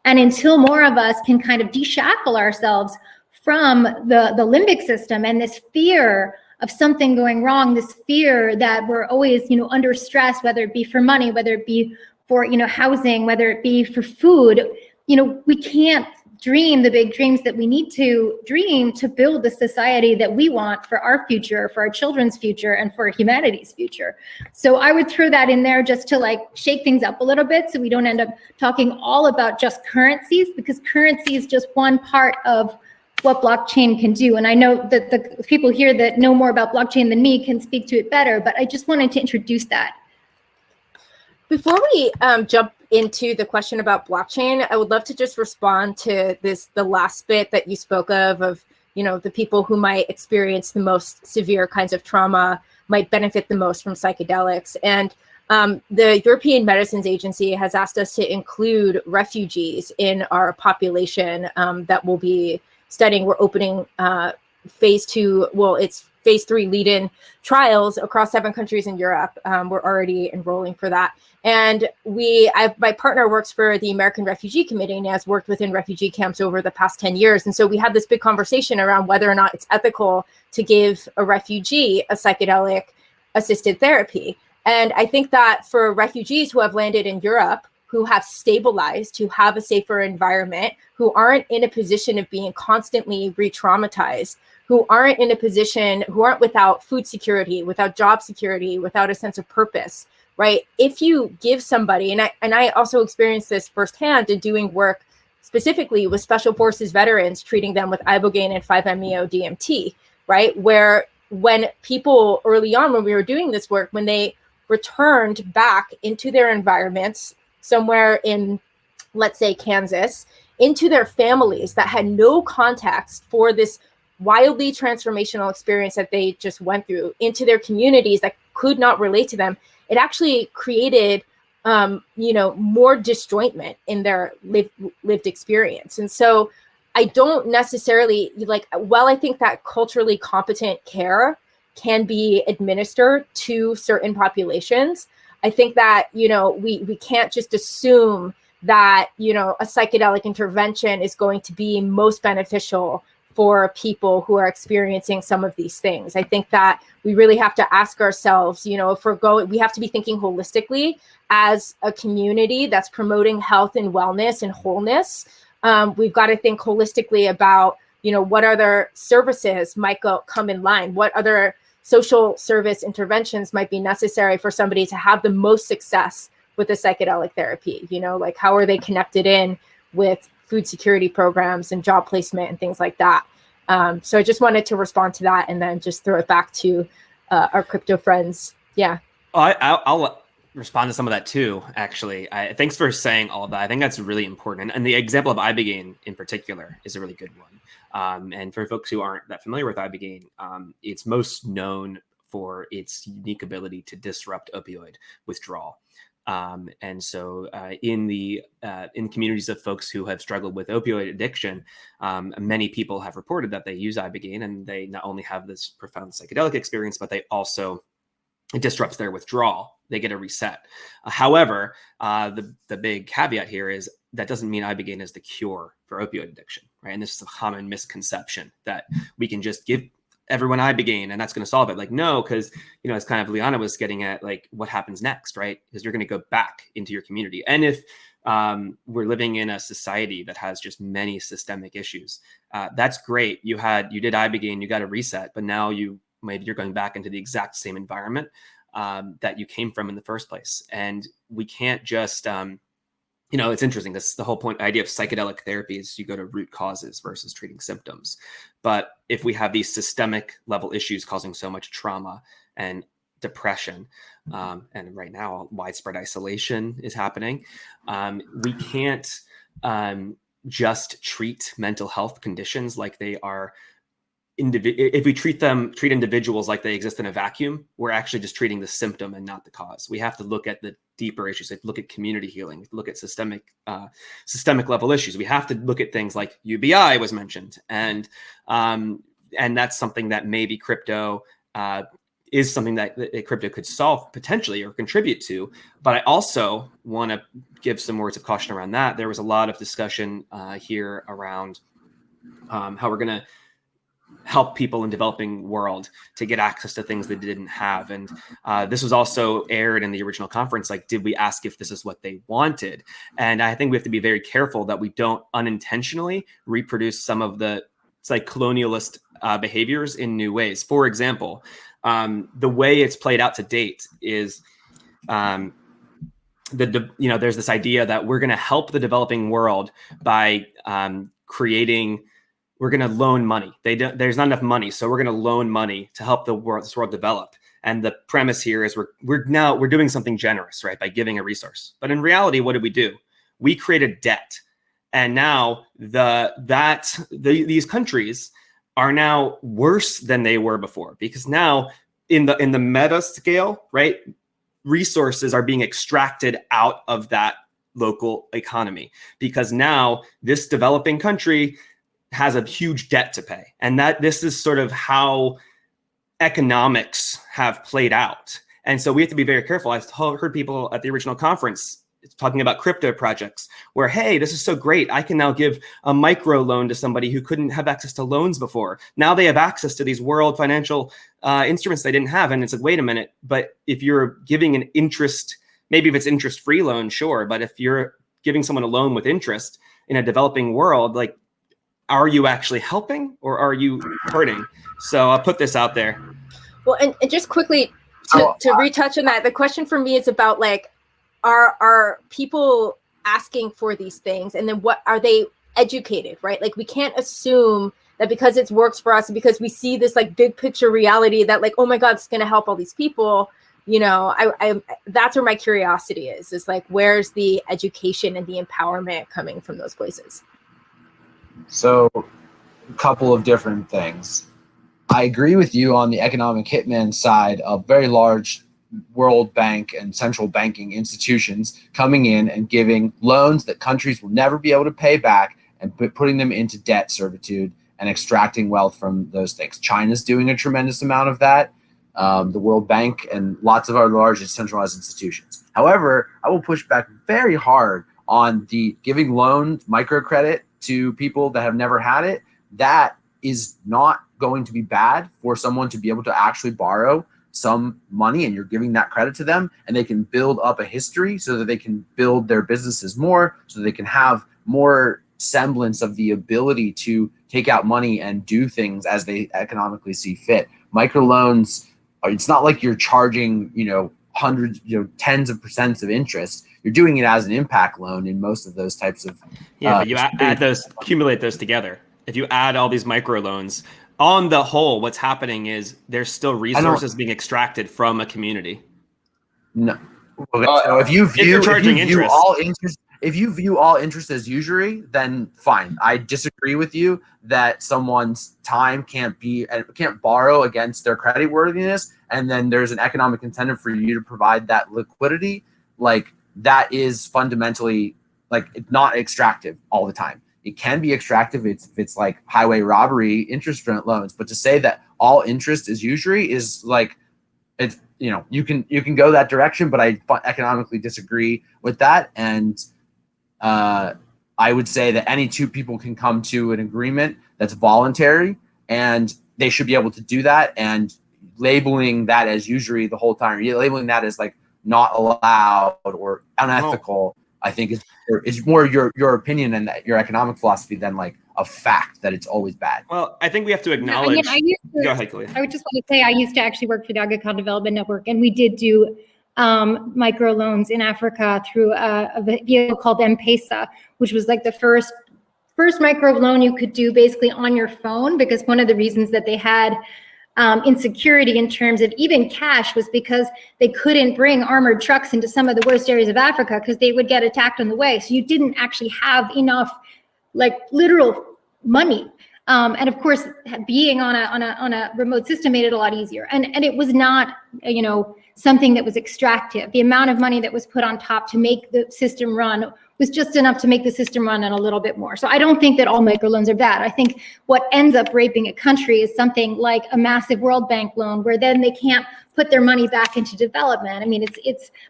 And until more of us can kind of deshackle ourselves from the limbic system and this fear of something going wrong, this fear that we're always, under stress, whether it be for money, whether it be for, housing, whether it be for food, we can't dream the big dreams that we need to dream to build the society that we want for our future, for our children's future, and for humanity's future. So I would throw that in there just to shake things up a little bit, so we don't end up talking all about just currencies, because currency is just one part of what blockchain can do. And I know that the people here that know more about blockchain than me can speak to it better, but I just wanted to introduce that. Before we jump into the question about blockchain, I would love to just respond to the last bit that you spoke of the people who might experience the most severe kinds of trauma might benefit the most from psychedelics. And the European Medicines Agency has asked us to include refugees in our population that will be studying. We're opening phase 2, well, it's phase 3 lead-in trials across 7 countries in Europe. We're already enrolling for that. And my partner works for the American Refugee Committee and has worked within refugee camps over the past 10 years. And so we had this big conversation around whether or not it's ethical to give a refugee a psychedelic assisted therapy. And I think that for refugees who have landed in Europe, who have stabilized, who have a safer environment, who aren't in a position of being constantly re-traumatized, who aren't without food security, without job security, without a sense of purpose, right? If you give somebody, and I also experienced this firsthand in doing work specifically with Special Forces veterans, treating them with ibogaine and 5-MeO DMT, right? Where when people early on, when we were doing this work, when they returned back into their environments, somewhere in, let's say, Kansas, into their families that had no context for this wildly transformational experience that they just went through, into their communities that could not relate to them, it actually created, more disjointment in their lived experience. And so I don't necessarily, while I think that culturally competent care can be administered to certain populations, I think that, we can't just assume that, a psychedelic intervention is going to be most beneficial for people who are experiencing some of these things. I think that we really have to ask ourselves, if we have to be thinking holistically as a community that's promoting health and wellness and wholeness. We've got to think holistically about, what other services might come in line, what other social service interventions might be necessary for somebody to have the most success with a psychedelic therapy. How are they connected in with food security programs and job placement and things like that. So I just wanted to respond to that and then just throw it back to our crypto friends. Yeah. I'll respond to some of that too, actually. Thanks for saying all of that. I think that's really important. And the example of ibogaine in particular is a really good one. And for folks who aren't that familiar with ibogaine, it's most known for its unique ability to disrupt opioid withdrawal. And so in communities of folks who have struggled with opioid addiction, many people have reported that they use ibogaine and they not only have this profound psychedelic experience, but it disrupts their withdrawal. They get a reset. However, the big caveat here is that doesn't mean ibogaine is the cure for opioid addiction, right? And this is a common misconception that we can just give everyone ibogaine and that's going to solve it. No, because, it's kind of Liana was getting at, what happens next, right? Because you're going to go back into your community. And if we're living in a society that has just many systemic issues, that's great. You did ibogaine, you got a reset, but now maybe you're going back into the exact same environment that you came from in the first place. And we can't just, it's interesting. That's the whole idea of psychedelic therapy is you go to root causes versus treating symptoms. But if we have these systemic level issues causing so much trauma and depression, and right now widespread isolation is happening, we can't just treat mental health conditions like they are if we treat individuals like they exist in a vacuum, we're actually just treating the symptom and not the cause. We have to look at the deeper issues, look at community healing, look at systemic level issues. We have to look at things like UBI was mentioned, and that's something that maybe crypto is something that crypto could solve potentially or contribute to. But I also want to give some words of caution around that. There was a lot of discussion here around how we're going to help people in developing world to get access to things they didn't have. And this was also aired in the original conference. Did we ask if this is what they wanted? And I think we have to be very careful that we don't unintentionally reproduce some of the colonialist behaviors in new ways. For example, the way it's played out to date is there's this idea that we're going to help the developing world by we're going to loan money. There's not enough money, so we're going to loan money to help this world develop. And the premise here is we're doing something generous, right, by giving a resource. But in reality, what did we do? We created debt, and now these countries are now worse than they were before, because now in the meta scale, right, resources are being extracted out of that local economy, because now this developing country has a huge debt to pay. And that this is sort of how economics have played out. And so we have to be very careful. I heard people at the original conference talking about crypto projects where, hey, this is so great. I can now give a micro loan to somebody who couldn't have access to loans before. Now they have access to these world financial instruments they didn't have. And it's like, wait a minute, but if you're giving an interest, maybe if it's interest-free loan, sure. But if you're giving someone a loan with interest in a developing world, like, are you actually helping or are you hurting? So I'll put this out there. Well, and just quickly to retouch on that, the question for me is about like, are people asking for these things, and then what are they educated, right? Like, we can't assume that because it works for us, because we see this like big picture reality that like, oh my God, it's going to help all these people. You know, I that's where my curiosity is like, where's the education and the empowerment coming from those places? So, a couple of different things. I agree with you on the economic hitman side of very large World Bank and central banking institutions coming in and giving loans that countries will never be able to pay back and putting them into debt servitude and extracting wealth from those things. China's doing a tremendous amount of that, the World Bank and lots of our largest centralized institutions. However, I will push back very hard on the giving loans, microcredit to people that have never had it. That is not going to be bad for someone to be able to actually borrow some money, and you're giving that credit to them, and they can build up a history so that they can build their businesses more, so they can have more semblance of the ability to take out money and do things as they economically see fit. Microloans, it's not like you're charging, hundreds, tens of percents of interest. You're doing it as an impact loan in most of those types of. Yeah, but you add those, accumulate those together. If you add all these microloans, on the whole, what's happening is there's still resources being extracted from a community. No. Okay, so if you view all interest as usury, then fine. I disagree with you that someone's time can't borrow against their creditworthiness, and then there's an economic incentive for you to provide that liquidity. Like, that is fundamentally like not extractive all the time. It can be extractive if it's like highway robbery interest rate loans, but to say that all interest is usury is like, it's, you can go that direction, but I economically disagree with that. And I would say that any two people can come to an agreement that's voluntary, and they should be able to do that. And labeling that as usury the whole time, labeling that as like not allowed or unethical, I think is more your opinion and your economic philosophy than like a fact that it's always bad. Well, I think we have to acknowledge. Go ahead, Khaliya. I would just want to say I used to actually work for the Aga Khan Development Network, and we did do microloans in Africa through a vehicle called M-Pesa, which was like the first micro loan you could do basically on your phone, because one of the reasons that they had insecurity in terms of even cash was because they couldn't bring armored trucks into some of the worst areas of Africa because they would get attacked on the way. So you didn't actually have enough like literal money. And of course, being on a remote system made it a lot easier. And it was not, something that was extractive. The amount of money that was put on top to make the system run was just enough to make the system run and a little bit more. So I don't think that all microloans are bad. I think what ends up raping a country is something like a massive World Bank loan, where then they can't put their money back into development. I mean,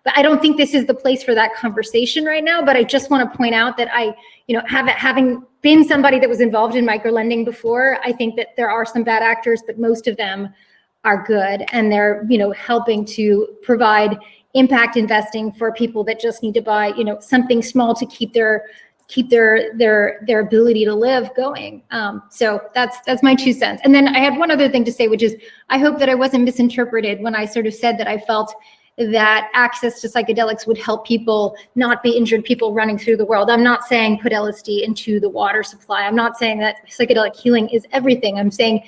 but I don't think this is the place for that conversation right now. But I just want to point out that having been somebody that was involved in microlending before, I think that there are some bad actors, but most of them are good, and they're helping to provide impact investing for people that just need to buy something small to keep their ability to live going. So that's my 2 cents. And then I had one other thing to say, which is I hope that I wasn't misinterpreted when I sort of said that I felt that access to psychedelics would help people not be injured people running through the world. I'm not saying put LSD into the water supply. I'm not saying that psychedelic healing is everything. I'm saying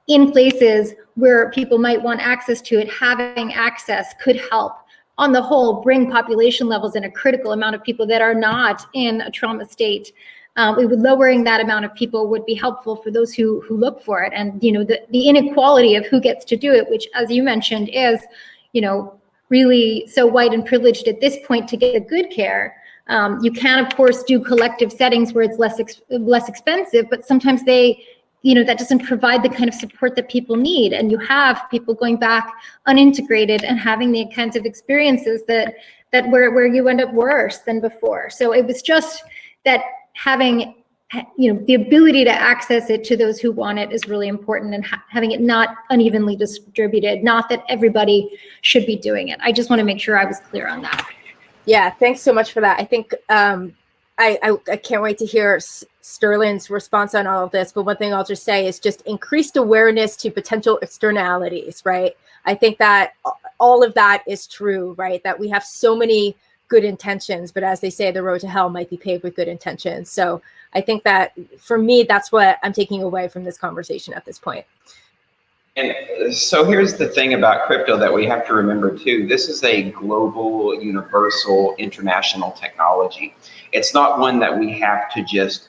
in places where people might want access to it, having access could help on the whole bring population levels in a critical amount of people that are not in a trauma state. Lowering that amount of people would be helpful for those who look for it. And the inequality of who gets to do it, which, as you mentioned, is really so white and privileged at this point to get the good care. You can, of course, do collective settings where it's less expensive, but sometimes that doesn't provide the kind of support that people need. And you have people going back unintegrated and having the kinds of experiences that where you end up worse than before. So it was just that having, the ability to access it to those who want it is really important, and having it not unevenly distributed, not that everybody should be doing it. I just want to make sure I was clear on that. Yeah, thanks so much for that. I think I can't wait to hear Sterlin's response on all of this. But one thing I'll just say is just increased awareness to potential externalities, right? I think that all of that is true, right? That we have so many good intentions, but as they say, the road to hell might be paved with good intentions. So I think that for me, that's what I'm taking away from this conversation at this point. And so here's the thing about crypto that we have to remember too. This is a global, universal, international technology. It's not one that we have to just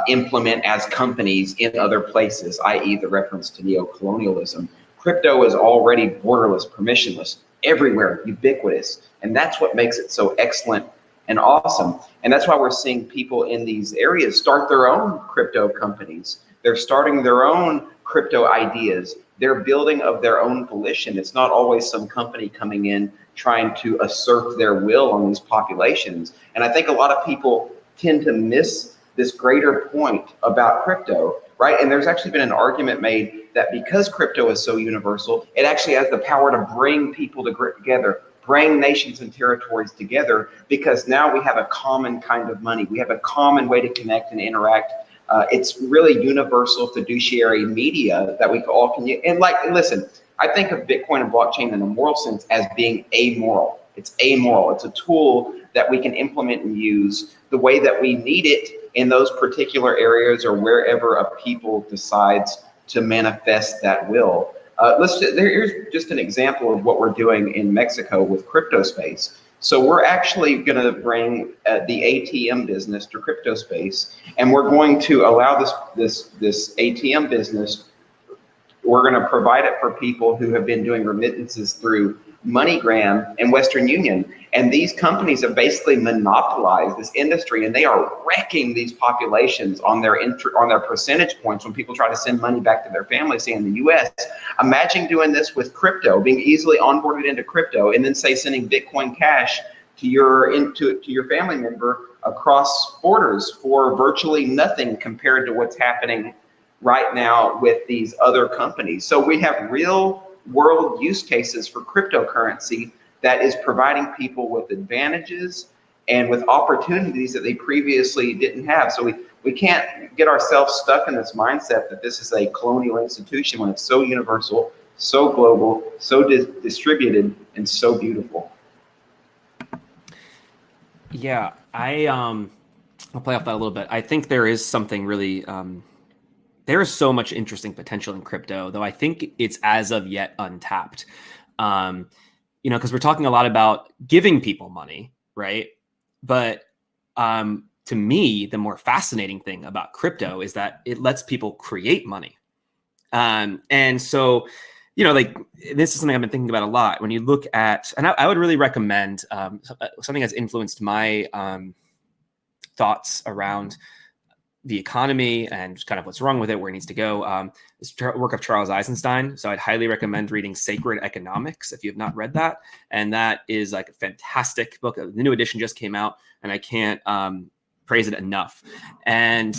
implement as companies in other places, i.e. the reference to neo-colonialism. Crypto is already borderless, permissionless, everywhere, ubiquitous. And that's what makes it so excellent and awesome. And that's why we're seeing people in these areas start their own crypto companies. They're starting their own crypto ideas. They're building of their own volition. It's not always some company coming in trying to assert their will on these populations. And I think a lot of people tend to miss this greater point about crypto, right? And there's actually been an argument made that because crypto is so universal, it actually has the power to bring people together, bring nations and territories together, because now we have a common kind of money. We have a common way to connect and interact. It's really universal fiduciary media that we all can use. And listen, I think of Bitcoin and blockchain in a moral sense as being amoral. It's amoral. It's a tool that we can implement and use the way that we need it in those particular areas or wherever a people decides to manifest that will. Here's just an example of what we're doing in Mexico with crypto space. So we're actually going to bring the ATM business to crypto space, and we're going to allow this ATM business. We're going to provide it for people who have been doing remittances through MoneyGram and Western Union. And these companies have basically monopolized this industry, and they are wrecking these populations on their percentage points when people try to send money back to their families, say in the US. Imagine doing this with crypto, being easily onboarded into crypto, and then say sending Bitcoin Cash to your family member across borders for virtually nothing compared to what's happening right now with these other companies. So we have real world use cases for cryptocurrency that is providing people with advantages and with opportunities that they previously didn't have. So we can't get ourselves stuck in this mindset that this is a colonial institution when it's so universal, so global, so distributed, and so beautiful. Yeah, I'll play off that a little bit. I think there is something really there is so much interesting potential in crypto, though I think it's as of yet untapped. Because we're talking a lot about giving people money, right? But to me, the more fascinating thing about crypto is that it lets people create money. And so, this is something I've been thinking about a lot. When you look at, and I would really recommend something that's influenced my thoughts around the economy and kind of what's wrong with it, where it needs to go. This work of Charles Eisenstein. So I'd highly recommend reading Sacred Economics if you have not read that. And that is like a fantastic book. The new edition just came out, and I can't praise it enough. And,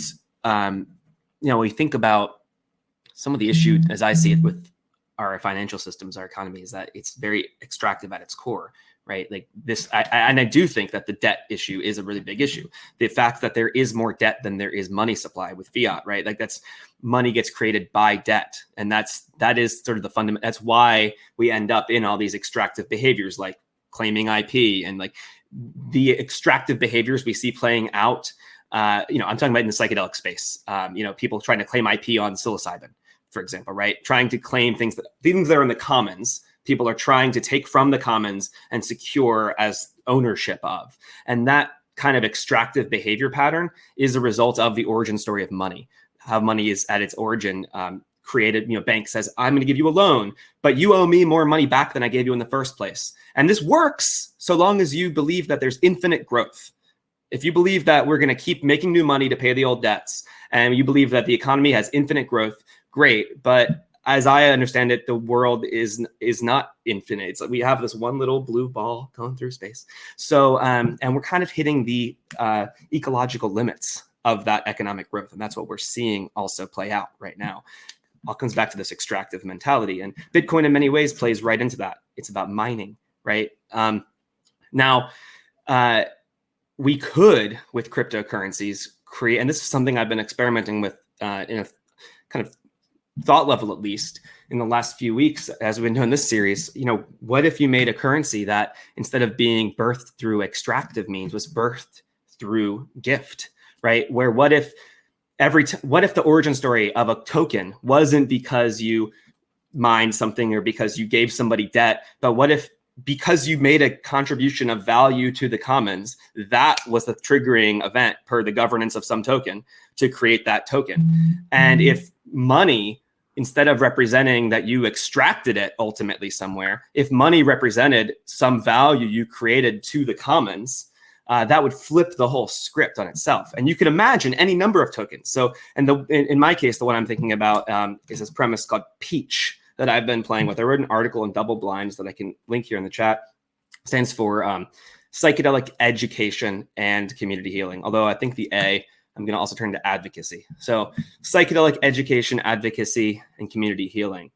we think about some of the issue, as I see it, with our financial systems, our economy, is that it's very extractive at its core. Right, like this, I do think that the debt issue is a really big issue. The fact that there is more debt than there is money supply with fiat, right? Like that's money gets created by debt, and that is sort of the fundament. That's why we end up in all these extractive behaviors, like claiming IP and like the extractive behaviors we see playing out. I'm talking about in the psychedelic space. People trying to claim IP on psilocybin, for example, right? Trying to claim things that are in the commons. People are trying to take from the commons and secure as ownership of. And that kind of extractive behavior pattern is a result of the origin story of money. How money is at its origin created, bank says, I'm going to give you a loan, but you owe me more money back than I gave you in the first place. And this works so long as you believe that there's infinite growth, if you believe that we're going to keep making new money to pay the old debts, and you believe that the economy has infinite growth, great. But as I understand it, the world is not infinite. It's like we have this one little blue ball going through space. So, and we're kind of hitting the ecological limits of that economic growth. And that's what we're seeing also play out right now. All comes back to this extractive mentality. And Bitcoin in many ways plays right into that. It's about mining, right? Now, we could, with cryptocurrencies, create, and this is something I've been experimenting with in a kind of thought level, at least in the last few weeks, as we've been doing this series. You know, what if you made a currency that instead of being birthed through extractive means was birthed through gift, right? Where what if what if the origin story of a token wasn't because you mined something or because you gave somebody debt, but what if because you made a contribution of value to the commons, that was the triggering event per the governance of some token to create that token? And if money, instead of representing that you extracted it ultimately somewhere, if money represented some value you created to the commons, that would flip the whole script on itself. And you could imagine any number of tokens. So, and in my case, the one I'm thinking about is this premise called Peach that I've been playing with. I wrote an article in Double Blinds that I can link here in the chat. It stands for Psychedelic Education and Community Healing. Although I think the A, I'm going to also turn to advocacy. So psychedelic education, advocacy, and community healing.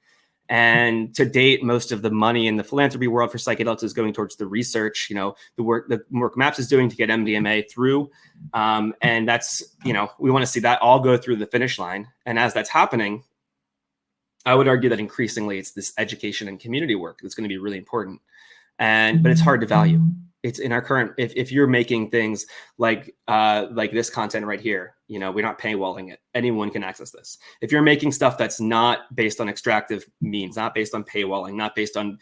And to date, most of the money in the philanthropy world for psychedelics is going towards the research, you know, the work MAPS is doing to get MDMA through. And that's, you know, we want to see that all go through the finish line. And as that's happening, I would argue that increasingly it's this education and community work that's going to be really important. But it's hard to value. It's in our current, if you're making things like this content right here, you know, we're not paywalling it. Anyone can access this. If you're making stuff that's not based on extractive means, not based on paywalling, not based on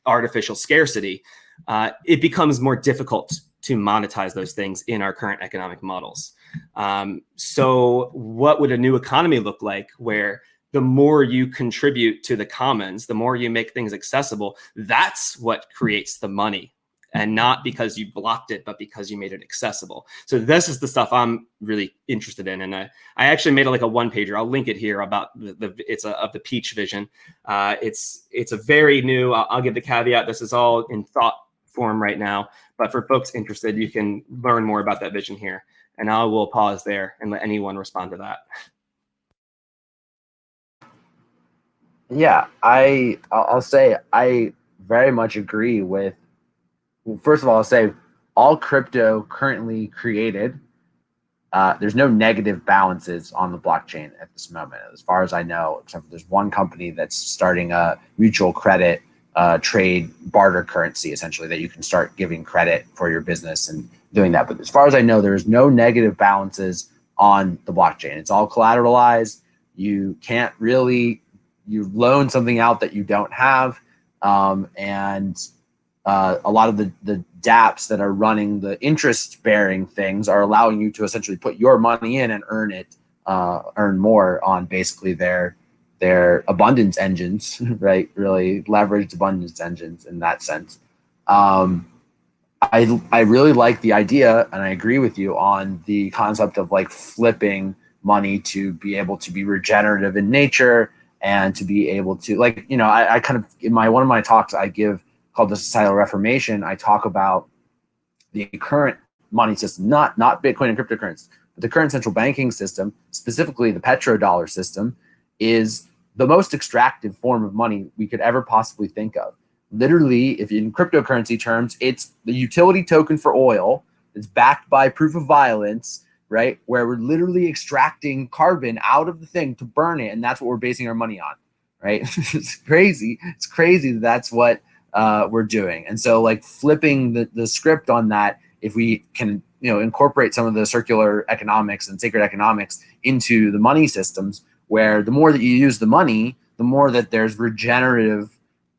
artificial scarcity, it becomes more difficult to monetize those things in our current economic models. So what would a new economy look like where the more you contribute to the commons, the more you make things accessible, that's what creates the money, and not because you blocked it, but because you made it accessible. So this is the stuff I'm really interested in. And I actually made like a one pager. I'll link it here about of the Peach vision. It's a very new, I'll give the caveat, this is all in thought form right now, but for folks interested, you can learn more about that vision here. And I will pause there and let anyone respond to that. Yeah, I'll say I very much agree with. Well, first of all, I'll say all crypto currently created, there's no negative balances on the blockchain at this moment, as far as I know, except for there's one company that's starting a mutual credit trade barter currency, essentially, that you can start giving credit for your business and doing that. But as far as I know, there's no negative balances on the blockchain. It's all collateralized. You can't really, you loan something out that you don't have. And a lot of the dApps that are running the interest-bearing things are allowing you to essentially put your money in and earn more on basically their abundance engines, right? Really leveraged abundance engines in that sense. I really like the idea, and I agree with you on the concept of like flipping money to be able to be regenerative in nature and to be able to, like, you know, I kind of, in one of my talks I give called the Societal Reformation, I talk about the current money system, not Bitcoin and cryptocurrency, but the current central banking system, specifically the petrodollar system, is the most extractive form of money we could ever possibly think of. Literally, if in cryptocurrency terms, it's the utility token for oil. It's backed by proof of violence, right? Where we're literally extracting carbon out of the thing to burn it, and that's what we're basing our money on, right? It's crazy. It's crazy that that's what we're doing. And so, like, flipping the script on that, if we can, you know, incorporate some of the circular economics and sacred economics into the money systems, where the more that you use the money, the more that there's regenerative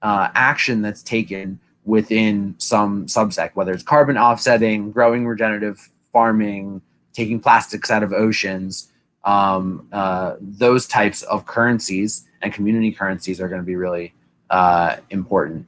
action that's taken within some subsect, whether it's carbon offsetting, growing regenerative farming, taking plastics out of oceans, those types of currencies and community currencies are going to be really important.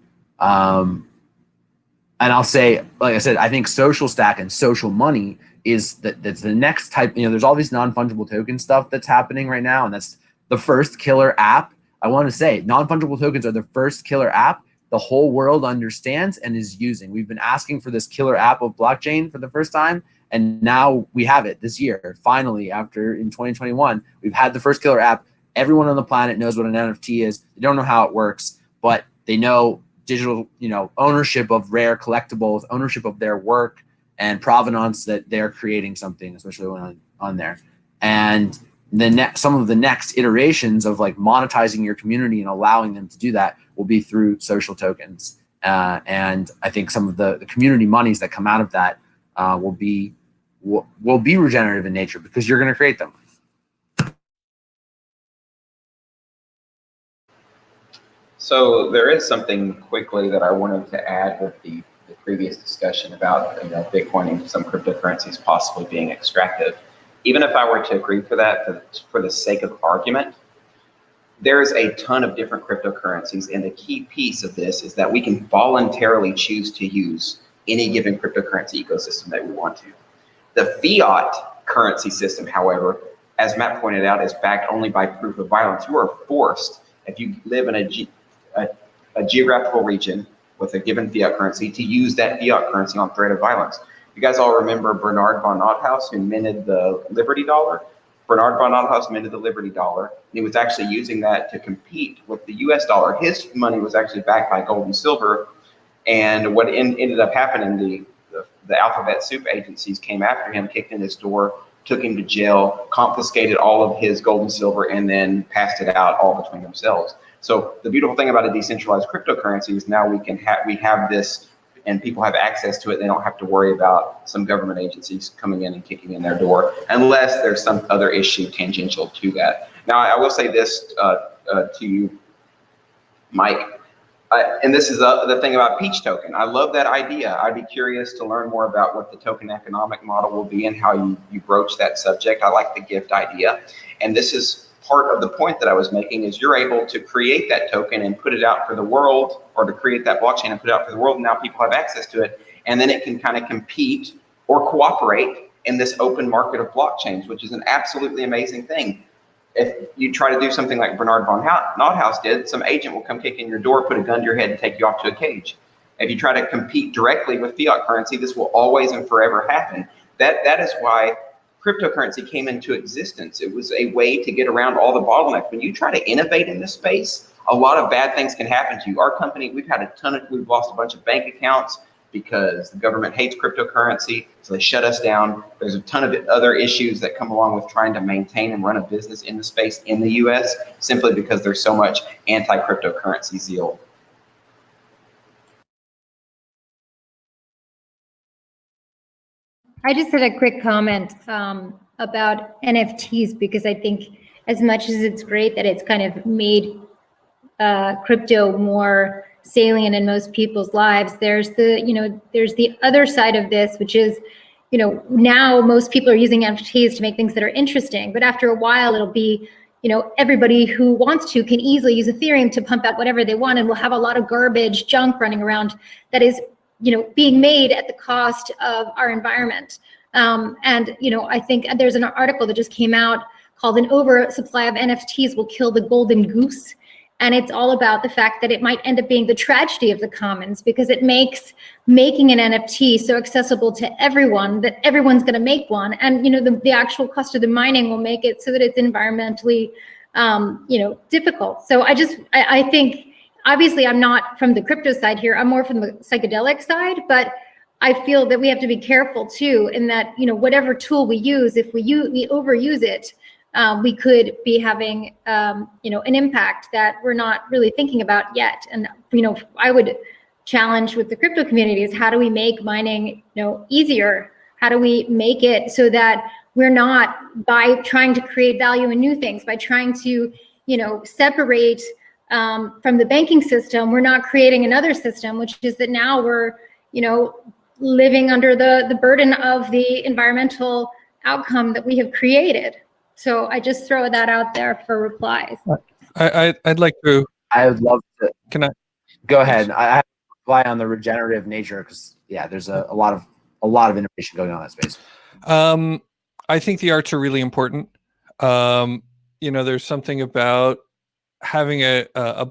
And I'll say, like I said, I think social stack and social money that's the next type. There's all these non-fungible token stuff that's happening right now, and that's the first killer app. I want to say non-fungible tokens are the first killer app the whole world understands and is using. We've been asking for this killer app of blockchain for the first time, and now we have it this year. Finally, after in 2021, we've had the first killer app. Everyone on the planet knows what an NFT is. They don't know how it works, but they know digital, ownership of rare collectibles, ownership of their work, and provenance that they're creating something, especially when on there. And some of the next iterations of like monetizing your community and allowing them to do that will be through social tokens. And I think some of the community monies that come out of that will be regenerative in nature because you're going to create them. So there is something quickly that I wanted to add with the previous discussion about Bitcoin and some cryptocurrencies possibly being extractive. Even if I were to agree for that for the sake of argument, there's a ton of different cryptocurrencies, and the key piece of this is that we can voluntarily choose to use any given cryptocurrency ecosystem that we want to. The fiat currency system, however, as Matt pointed out, is backed only by proof of violence. You are forced, if you live in a geographical region with a given fiat currency, to use that fiat currency on threat of violence. You guys all remember Bernard von Nothaus, who minted the Liberty Dollar? Bernard von Nothaus minted the Liberty Dollar, and he was actually using that to compete with the US dollar. His money was actually backed by gold and silver, and what ended up happening, the alphabet soup agencies came after him, kicked in his door, took him to jail, confiscated all of his gold and silver, and then passed it out all between themselves. So the beautiful thing about a decentralized cryptocurrency is now we have this, and people have access to it. They don't have to worry about some government agencies coming in and kicking in their door, unless there's some other issue tangential to that. Now, I will say this to you, Mike, and this is the thing about Peach Token. I love that idea. I'd be curious to learn more about what the token economic model will be and how you broach that subject. I like the gift idea. And this is part of the point that I was making, is you're able to create that token and put it out for the world, or to create that blockchain and put it out for the world, and now people have access to it, and then it can kind of compete or cooperate in this open market of blockchains, which is an absolutely amazing thing. If you try to do something like Bernard von Nothaus did, some agent will come kick in your door, put a gun to your head, and take you off to a cage. If you try to compete directly with fiat currency, this will always and forever happen. That is why cryptocurrency came into existence. It was a way to get around all the bottlenecks. When you try to innovate in this space, a lot of bad things can happen to you. Our company, we've lost a bunch of bank accounts because the government hates cryptocurrency, so they shut us down. There's a ton of other issues that come along with trying to maintain and run a business in the space in the US, simply because there's so much anti-cryptocurrency zeal. I just had a quick comment about NFTs, because I think as much as it's great that it's kind of made crypto more salient in most people's lives, there's the other side of this, which is, now most people are using NFTs to make things that are interesting, but after a while it'll be, everybody who wants to can easily use Ethereum to pump out whatever they want, and we'll have a lot of garbage junk running around that is being made at the cost of our environment. And I think there's an article that just came out called "An Oversupply of NFTs Will Kill the Golden Goose." And it's all about the fact that it might end up being the tragedy of the commons, because it makes making an NFT so accessible to everyone that everyone's going to make one. And, the actual cost of the mining will make it so that it's environmentally, difficult. So I think, obviously I'm not from the crypto side here, I'm more from the psychedelic side, but I feel that we have to be careful too, in that, whatever tool we use, if we overuse it, we could be having, an impact that we're not really thinking about yet. And, I would challenge with the crypto community is, how do we make mining, easier? How do we make it so that we're not, by trying to create value in new things, by trying to, separate from the banking system, we're not creating another system, which is that now we're, living under the burden of the environmental outcome that we have created. So I just throw that out there for replies. I'd like to. I would love to. Can I? Go ahead. I have a rely on the regenerative nature, because there's a lot of innovation going on in that space. I think the arts are really important. There's something about having a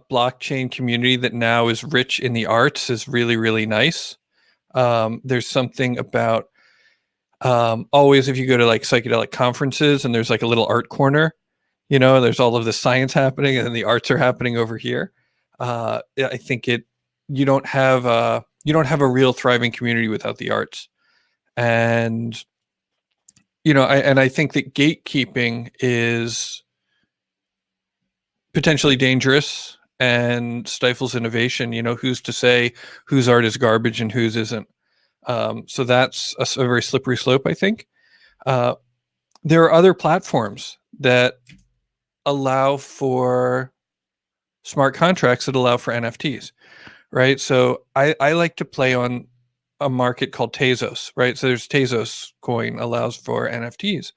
blockchain community that now is rich in the arts is really, really nice. There's something about always, if you go to like psychedelic conferences and there's like a little art corner, there's all of the science happening and then the arts are happening over here. I think you don't have a real thriving community without the arts. And I think that gatekeeping is potentially dangerous and stifles innovation. Who's to say whose art is garbage and whose isn't? So that's a very slippery slope, I think. There are other platforms that allow for smart contracts that allow for NFTs, right? So I like to play on a market called Tezos, right? So there's Tezos coin allows for NFTs,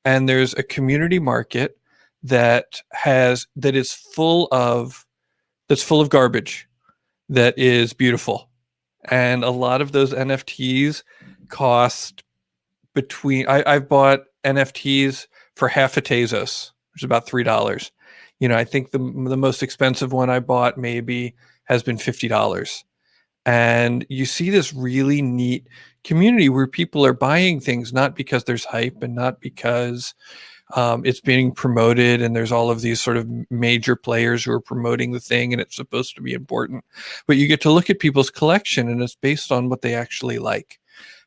and there's a community market that is full of garbage that is beautiful. And a lot of those NFTs cost I've bought NFTs for half a Tezos, which is about $3. I think the most expensive one I bought maybe has been $50. And you see this really neat community where people are buying things not because there's hype and not because it's being promoted and there's all of these sort of major players who are promoting the thing and it's supposed to be important, but you get to look at people's collection and it's based on what they actually like.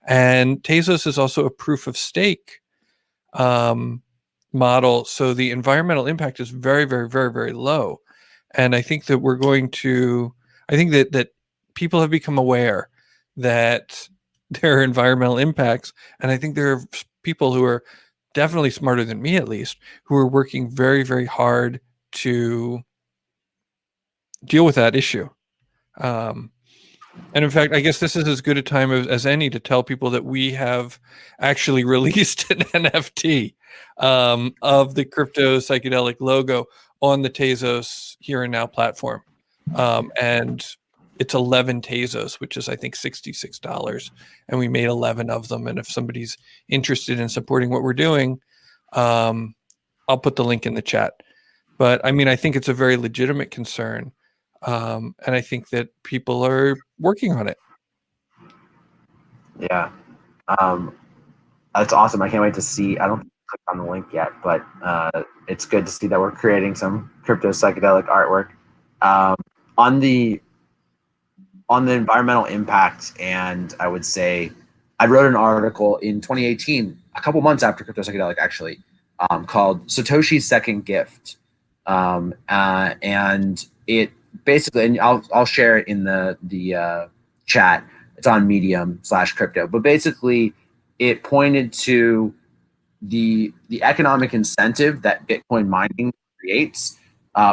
And Tezos is also a proof of stake model, so the environmental impact is very, very, very, very low. And I think that that people have become aware that there are environmental impacts, and I think there are people who are definitely smarter than me, at least, who are working very, very hard to deal with that issue. And in fact, I guess this is as good a time as any to tell people that we have actually released an NFT of the CryptoPsychedelic logo on the Tezos Here and Now platform. And it's 11 Tezos, which is, I think, $66. And we made 11 of them. And if somebody's interested in supporting what we're doing, I'll put the link in the chat. But I mean, I think it's a very legitimate concern. And I think that people are working on it. Yeah. That's awesome. I can't wait to see. I don't click on the link yet, but it's good to see that we're creating some crypto psychedelic artwork. On the environmental impact, and I would say I wrote an article in 2018, a couple months after Crypto Psychedelic actually, called Satoshi's Second Gift. And it basically, and I'll share it in the chat. It's on Medium/crypto, but basically it pointed to the economic incentive that Bitcoin mining creates,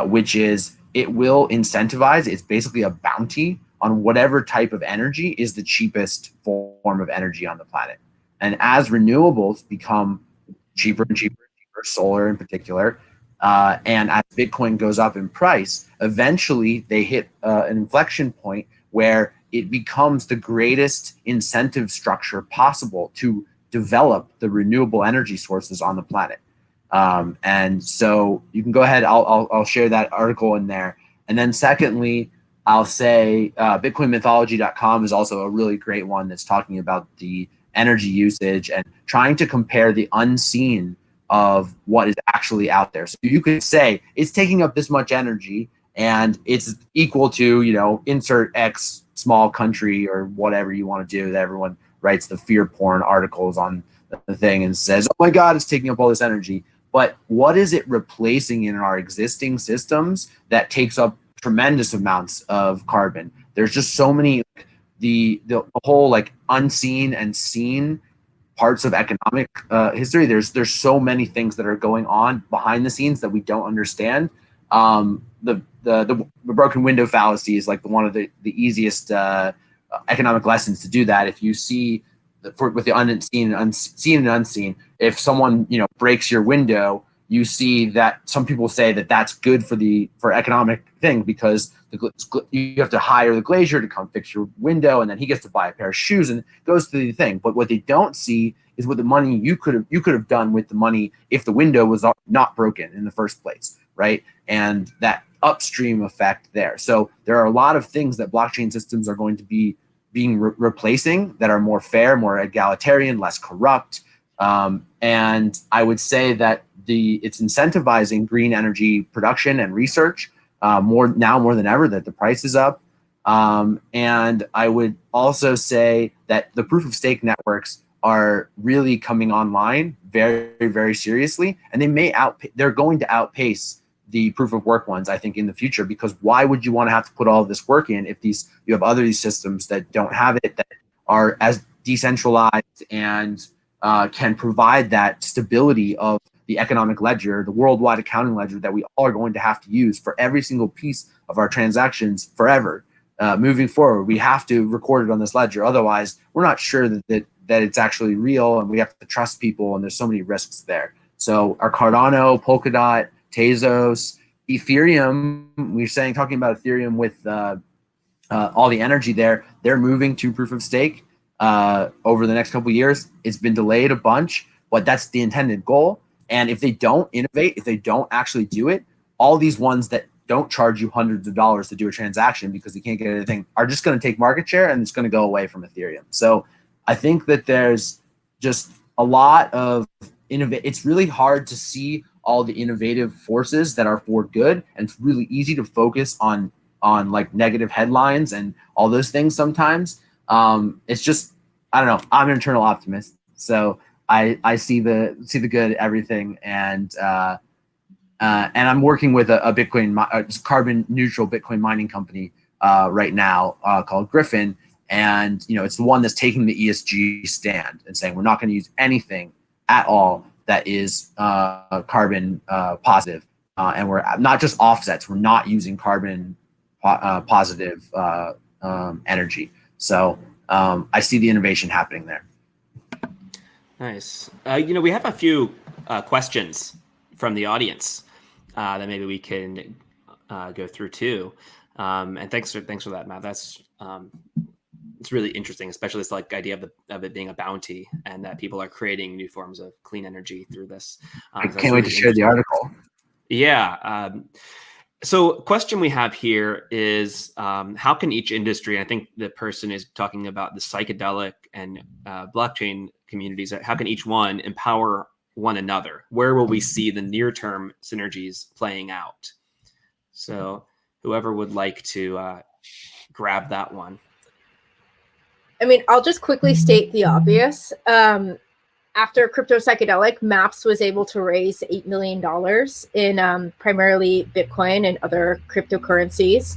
which is it will incentivize. It's basically a bounty on whatever type of energy is the cheapest form of energy on the planet. And as renewables become cheaper and cheaper and cheaper, solar in particular, and as Bitcoin goes up in price, eventually they hit an inflection point where it becomes the greatest incentive structure possible to develop the renewable energy sources on the planet. And so you can go ahead, I'll share that article in there. And then secondly, I'll say bitcoinmythology.com is also a really great one that's talking about the energy usage and trying to compare the unseen of what is actually out there. So you could say it's taking up this much energy and it's equal to, insert X small country or whatever you want to do, that everyone writes the fear porn articles on the thing and says, oh my God, it's taking up all this energy. But what is it replacing in our existing systems that takes up tremendous amounts of carbon? There's just so many, the whole unseen and seen parts of economic history. There's so many things that are going on behind the scenes that we don't understand. The broken window fallacy is one of the easiest economic lessons to do that. If you see with the unseen and unseen, if someone breaks your window, you see that some people say that that's good for economic thing, because you have to hire the glazier to come fix your window, and then he gets to buy a pair of shoes, and it goes to the thing. But what they don't see is what the money you could have done with the money if the window was not broken in the first place, right? And that upstream effect there. So there are a lot of things that blockchain systems are going to be replacing that are more fair, more egalitarian, less corrupt. And I would say that it's incentivizing green energy production and research more than ever, that the price is up. And I would also say that the proof of stake networks are really coming online very, very seriously, and they're going to outpace the proof of work ones, I think, in the future, because why would you want to have to put all of this work in if you have these systems that don't have it, that are as decentralized and can provide that stability of the economic ledger, the worldwide accounting ledger that we all are going to have to use for every single piece of our transactions forever. Moving forward, we have to record it on this ledger. Otherwise, we're not sure that it's actually real, and we have to trust people, and there's so many risks there. So our Cardano, Polkadot, Tezos, Ethereum, talking about Ethereum with all the energy there, they're moving to proof of stake over the next couple of years. It's been delayed a bunch, but that's the intended goal. And if they don't innovate, if they don't actually do it, all these ones that don't charge you hundreds of dollars to do a transaction because you can't get anything are just going to take market share, and it's going to go away from Ethereum. So I think that there's just a lot of it's really hard to see all the innovative forces that are for good, and it's really easy to focus on like negative headlines and all those things sometimes. It's just, I don't know, I'm an eternal optimist, so I see the good in everything, and I'm working with a Bitcoin carbon neutral Bitcoin mining company right now called Griffin, and it's the one that's taking the ESG stand and saying we're not going to use anything at all that is carbon positive, and we're not just offsets. We're not using carbon positive energy. So I see the innovation happening there. Nice. We have a few questions from the audience that maybe we can go through too. And thanks for that, Matt. That's it's really interesting, especially this idea of it being a bounty, and that people are creating new forms of clean energy through this. I can't wait to share the article. Yeah. So question we have here is how can each industry, and I think the person is talking about the psychedelic and blockchain communities, how can each one empower one another? Where will we see the near-term synergies playing out? So whoever would like to grab that one. I mean, I'll just quickly state the obvious. After CryptoPsychedelic, MAPS was able to raise $8 million in primarily Bitcoin and other cryptocurrencies,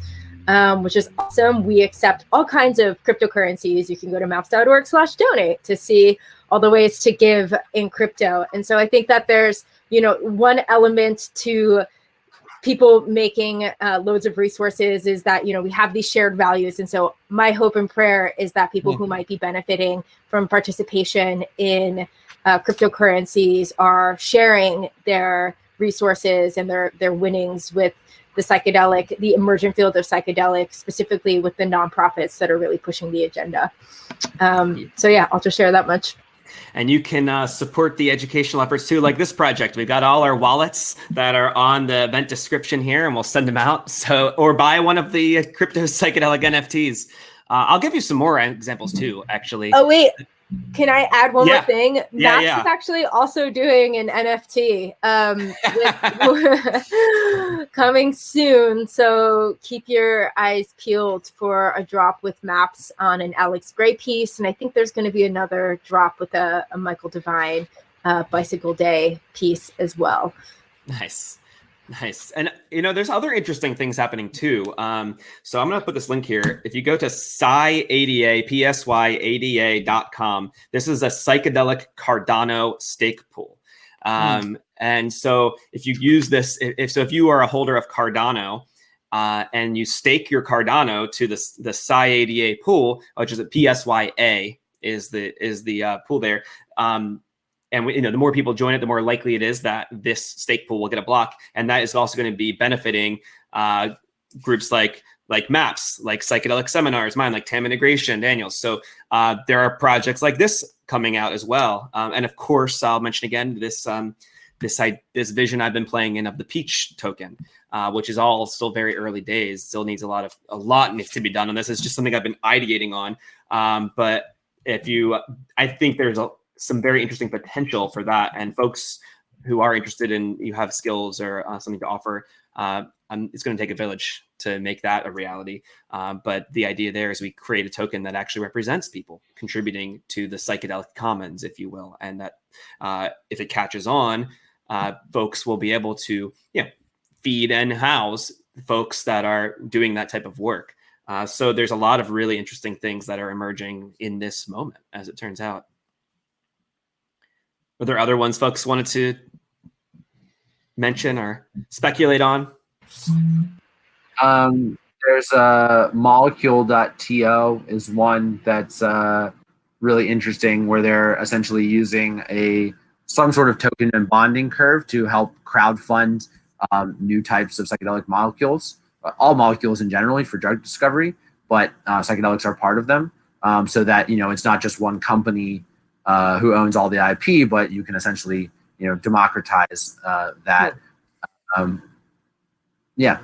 which is awesome. We accept all kinds of cryptocurrencies. You can go to maps.org/donate to see all the ways to give in crypto. And so I think that there's, one element to people making loads of resources is that, we have these shared values. And so my hope and prayer is that people who might be benefiting from participation in cryptocurrencies are sharing their resources and their winnings with the emergent field of psychedelics, specifically with the nonprofits that are really pushing the agenda. So yeah, I'll just share that much. And you can support the educational efforts too, like this project. We've got all our wallets that are on the event description here, and we'll send them out. Or buy one of the CryptoPsychedelic NFTs. I'll give you some more examples too, actually. Oh wait, can I add one more thing? Yeah, Max is actually also doing an NFT coming soon. So keep your eyes peeled for a drop with Maps on an Alex Gray piece. And I think there's going to be another drop with a Michael Devine Bicycle Day piece as well. Nice. And, there's other interesting things happening too. So I'm going to put this link here. If you go to psyada.com, this is a psychedelic Cardano stake pool. And so if you use this, if you are a holder of Cardano and you stake your Cardano to the PsyADA pool, which is a PSYA is the pool there. and the more people join it, the more likely it is that this stake pool will get a block, and that is also going to be benefiting groups like MAPS, like Psychedelic Seminars, mine, like TAM Integration, Daniels. So there are projects like this coming out as well, and of course, I'll mention again this vision I've been playing in of the Peach token, which is all still very early days. Still needs a lot needs to be done on this. It's just something I've been ideating on, but I think there's some very interesting potential for that, and folks who are interested in, you have skills or something to offer, it's going to take a village to make that a reality. But the idea there is we create a token that actually represents people contributing to the psychedelic commons, if you will, and that if it catches on, folks will be able to feed and house folks that are doing that type of work. So there's a lot of really interesting things that are emerging in this moment, as it turns out. Are there other ones folks wanted to mention or speculate on? There's molecule.to is one that's really interesting, where they're essentially using some sort of token and bonding curve to help crowdfund new types of psychedelic molecules, all molecules in general for drug discovery, but psychedelics are part of them, so that it's not just one company who owns all the IP, but you can essentially democratize that.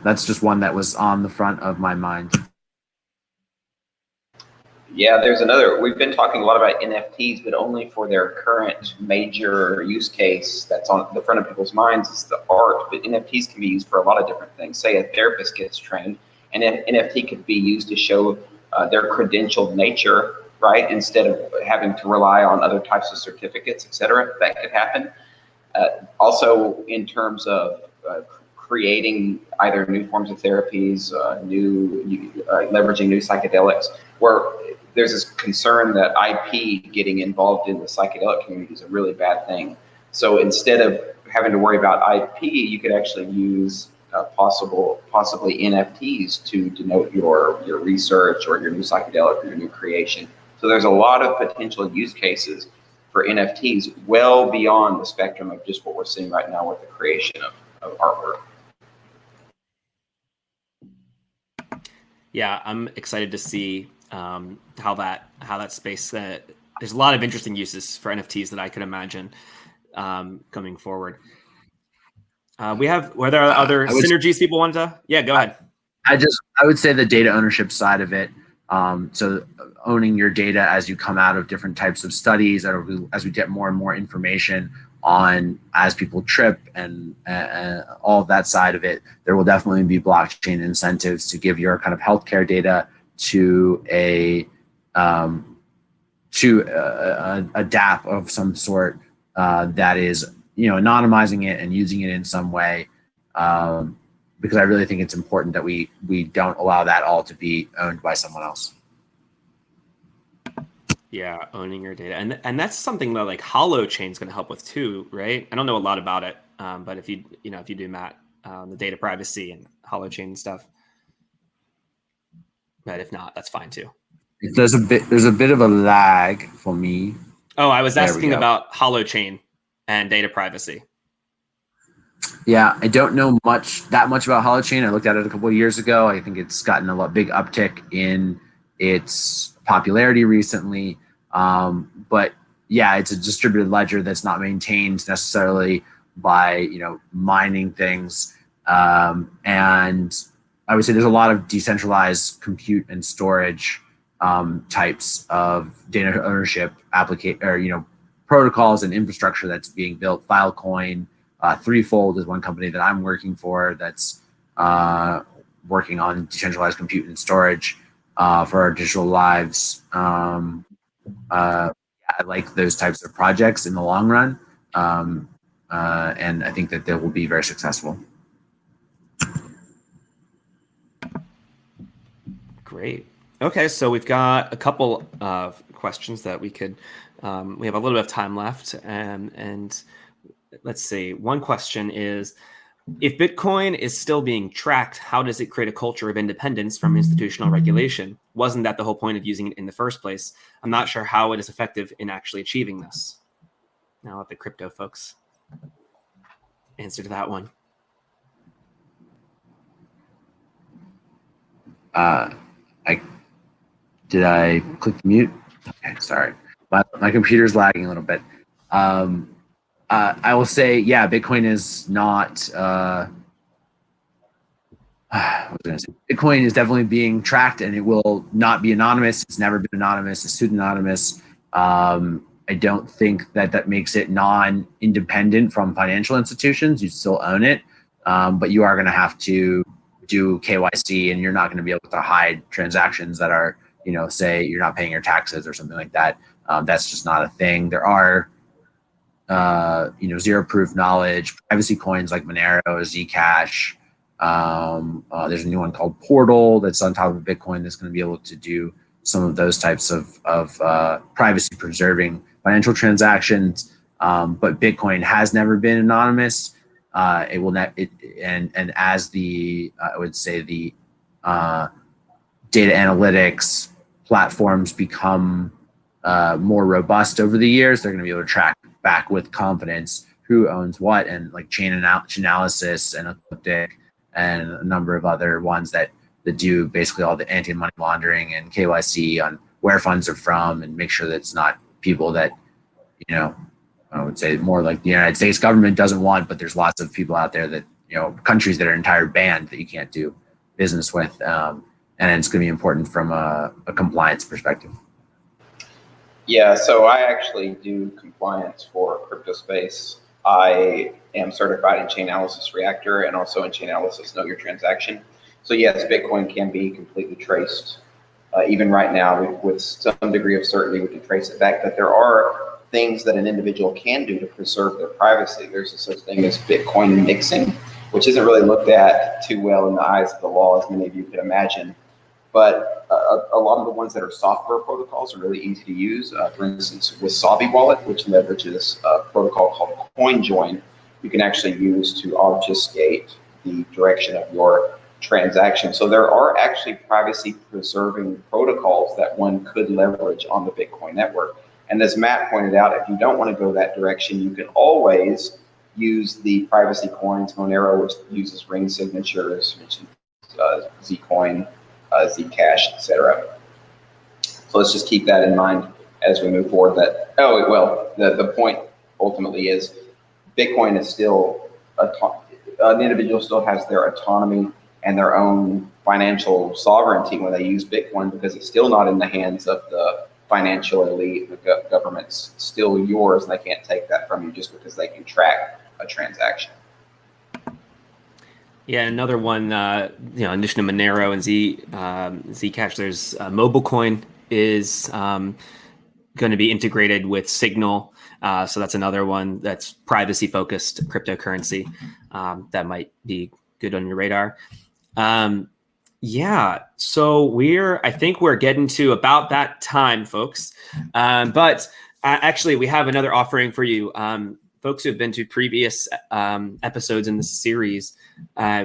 That's just one that was on the front of my mind. Yeah, there's another. We've been talking a lot about NFTs, but only for their current major use case that's on the front of people's minds is the art. But NFTs can be used for a lot of different things. Say a therapist gets trained, and NFT could be used to show their credentialed nature, right? Instead of having to rely on other types of certificates, et cetera. That could happen. Also, in terms of creating either new forms of therapies, leveraging new psychedelics, where there's this concern that IP getting involved in the psychedelic community is a really bad thing. So instead of having to worry about IP, you could actually use possibly NFTs to denote your research or your new psychedelic or your new creation. So there's a lot of potential use cases for NFTs well beyond the spectrum of just what we're seeing right now with the creation of artwork. Yeah, I'm excited to see how that space. There's a lot of interesting uses for NFTs that I could imagine coming forward. Were there other synergies people wanted to? Yeah, go ahead. I would say the data ownership side of it. So owning your data as you come out of different types of studies, as we get more and more information on as people trip and all of that side of it, there will definitely be blockchain incentives to give your kind of healthcare data to a DApp of some sort that is anonymizing it and using it in some way, because I really think it's important that we don't allow that all to be owned by someone else. Yeah, owning your data, and that's something that like Holochain is going to help with too, right? I don't know a lot about it, but if you do, Matt, the data privacy and Holochain and stuff, but if not, that's fine too. There's a bit of a lag for me. Oh, I was asking about Holochain and data privacy. Yeah, I don't know that much about Holochain. I looked at it a couple of years ago. I think it's gotten a big uptick in its popularity recently. But yeah, it's a distributed ledger that's not maintained necessarily by mining things. And I would say there's a lot of decentralized compute and storage types of data ownership protocols and infrastructure that's being built. Filecoin, Threefold is one company that I'm working for that's working on decentralized compute and storage for our digital lives. I like those types of projects in the long run, and I think that they will be very successful. Great. Okay, so we've got a couple of questions that we could. We have a little bit of time left, and let's see. One question is, if Bitcoin is still being tracked, how does it create a culture of independence from institutional regulation? Wasn't that the whole point of using it in the first place? I'm not sure how it is effective in actually achieving this. I'll let the crypto folks answer to that one. Did I click mute? Okay, sorry. My computer's lagging a little bit. I will say, yeah, Bitcoin is not. What was I gonna say? Bitcoin is definitely being tracked, and it will not be anonymous. It's never been anonymous. It's pseudonymous. I don't think that makes it non-independent from financial institutions. You still own it, but you are going to have to do KYC, and you're not going to be able to hide transactions that are, say you're not paying your taxes or something like that. That's just not a thing. There are, zero proof knowledge privacy coins like Monero, Zcash. There's a new one called Portal that's on top of Bitcoin that's going to be able to do some of those types of privacy preserving financial transactions. But Bitcoin has never been anonymous. It will not. And as the I would say the data analytics platforms become more robust over the years, they're going to be able to track back with confidence who owns what, and like chain analysis and Ecliptic and a number of other ones that do basically all the anti-money laundering and KYC on where funds are from, and make sure that it's not people that, I would say more like the United States government doesn't want, but there's lots of people out there that, countries that are entire banned that you can't do business with. And it's going to be important from a compliance perspective. Yeah, so I actually do compliance for crypto space. I am certified in chain analysis reactor and also in chain analysis know your transaction. So yes, Bitcoin can be completely traced. Even right now, with some degree of certainty, we can trace it back. But there are things that an individual can do to preserve their privacy. There's a such thing as Bitcoin mixing, which isn't really looked at too well in the eyes of the law, as many of you could imagine. But a lot of the ones that are software protocols are really easy to use. For instance, with Wasabi Wallet, which leverages a protocol called CoinJoin, you can actually use to obfuscate the direction of your transaction. So there are actually privacy preserving protocols that one could leverage on the Bitcoin network. And as Matt pointed out, if you don't want to go that direction, you can always use the privacy coins. Monero, which uses ring signatures, which is Zcoin, Zcash, etc. So let's just keep that in mind as we move forward. That the point ultimately is Bitcoin is still an individual still has their autonomy and their own financial sovereignty when they use Bitcoin, because it's still not in the hands of the financial elite. The government's still yours, and they can't take that from you just because they can track a transaction. Yeah, another one, in addition to Monero and Zcash, there's MobileCoin is going to be integrated with Signal. So that's another one that's privacy-focused cryptocurrency that might be good on your radar. So I think we're getting to about that time, folks. But actually, we have another offering for you. Folks who have been to previous episodes in this series,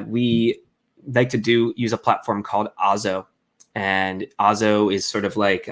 we like to use a platform called Ozo. And Ozo is sort of like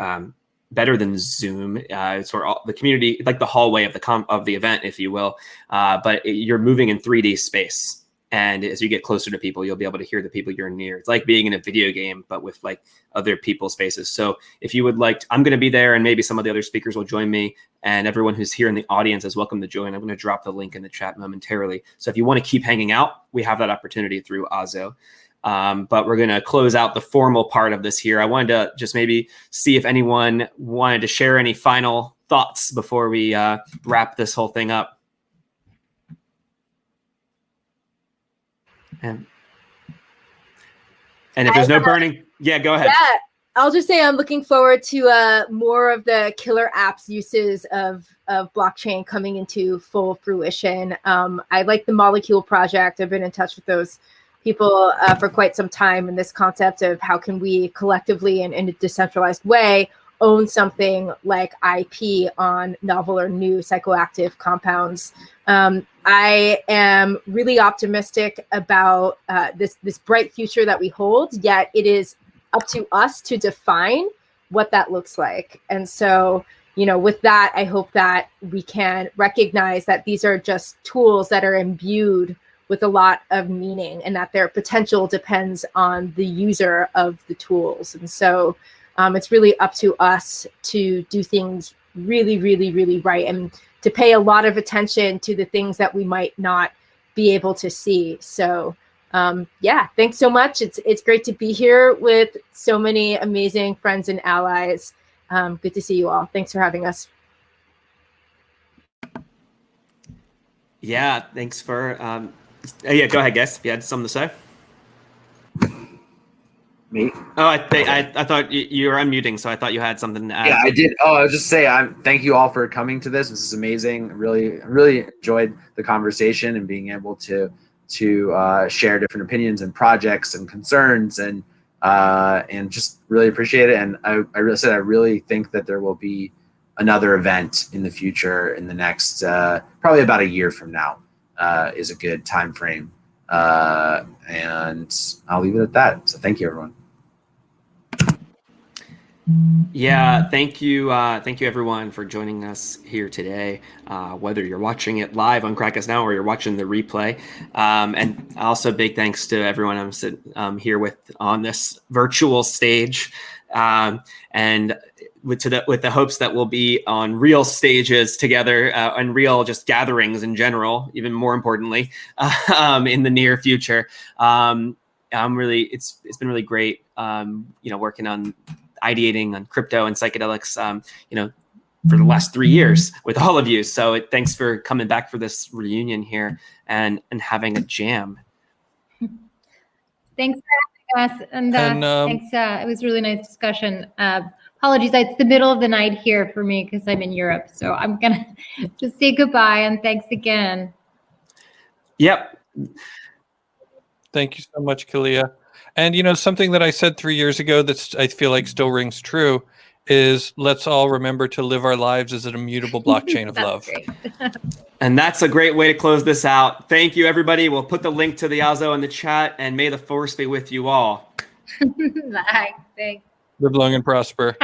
better than Zoom. It's for the community, like the hallway of the event, if you will. But you're moving in 3D space. And as you get closer to people, you'll be able to hear the people you're near. It's like being in a video game, but with like other people's faces. So if you would like, I'm going to be there, and maybe some of the other speakers will join me, and everyone who's here in the audience is welcome to join. I'm going to drop the link in the chat momentarily. So if you want to keep hanging out, we have that opportunity through Ozo. But we're going to close out the formal part of this here. I wanted to just maybe see if anyone wanted to share any final thoughts before we wrap this whole thing up. And if there's no burning, go ahead. Yeah, I'll just say I'm looking forward to more of the killer apps uses of blockchain coming into full fruition. I like the Molecule project. I've been in touch with those people for quite some time, and this concept of how can we collectively and in a decentralized way own something like IP on novel or new psychoactive compounds. I am really optimistic about this bright future that we hold, yet it is up to us to define what that looks like. And so with that, I hope that we can recognize that these are just tools that are imbued with a lot of meaning, and that their potential depends on the user of the tools. And so it's really up to us to do things really, really, really right, and to pay a lot of attention to the things that we might not be able to see. So yeah, thanks so much. It's great to be here with so many amazing friends and allies. Good to see you all. Thanks for having us. Yeah, thanks for yeah, go ahead, guys, if you had something to say. Me? Oh, I thought you were unmuting, so I thought you had something to add. Yeah, I did. Oh, I was just saying, thank you all for coming to this. This is amazing. Really enjoyed the conversation and being able to share different opinions and projects and concerns, and just really appreciate it. And I really think that there will be another event in the future in the next probably about a year from now is a good time frame. And I'll leave it at that. So thank you, everyone. Yeah, thank you everyone for joining us here today, whether you're watching it live on Crack Us Now or you're watching the replay. And also big thanks to everyone I'm sitting here with on this virtual stage, and with the hopes that we'll be on real stages together, and real just gatherings in general, even more importantly, in the near future. It's been really great, working on ideating on crypto and psychedelics, for the last 3 years with all of you. So thanks for coming back for this reunion here and having a jam. Thanks for having us. And thanks. It was a really nice discussion. Apologies, it's the middle of the night here for me because I'm in Europe. So I'm going to just say goodbye and thanks again. Yep. Thank you so much, Khaliya. And, something that I said 3 years ago that I feel like still rings true is let's all remember to live our lives as an immutable blockchain of love. Great. And that's a great way to close this out. Thank you, everybody. We'll put the link to the Yazo in the chat, and may the force be with you all. Bye. Thanks. Live long and prosper.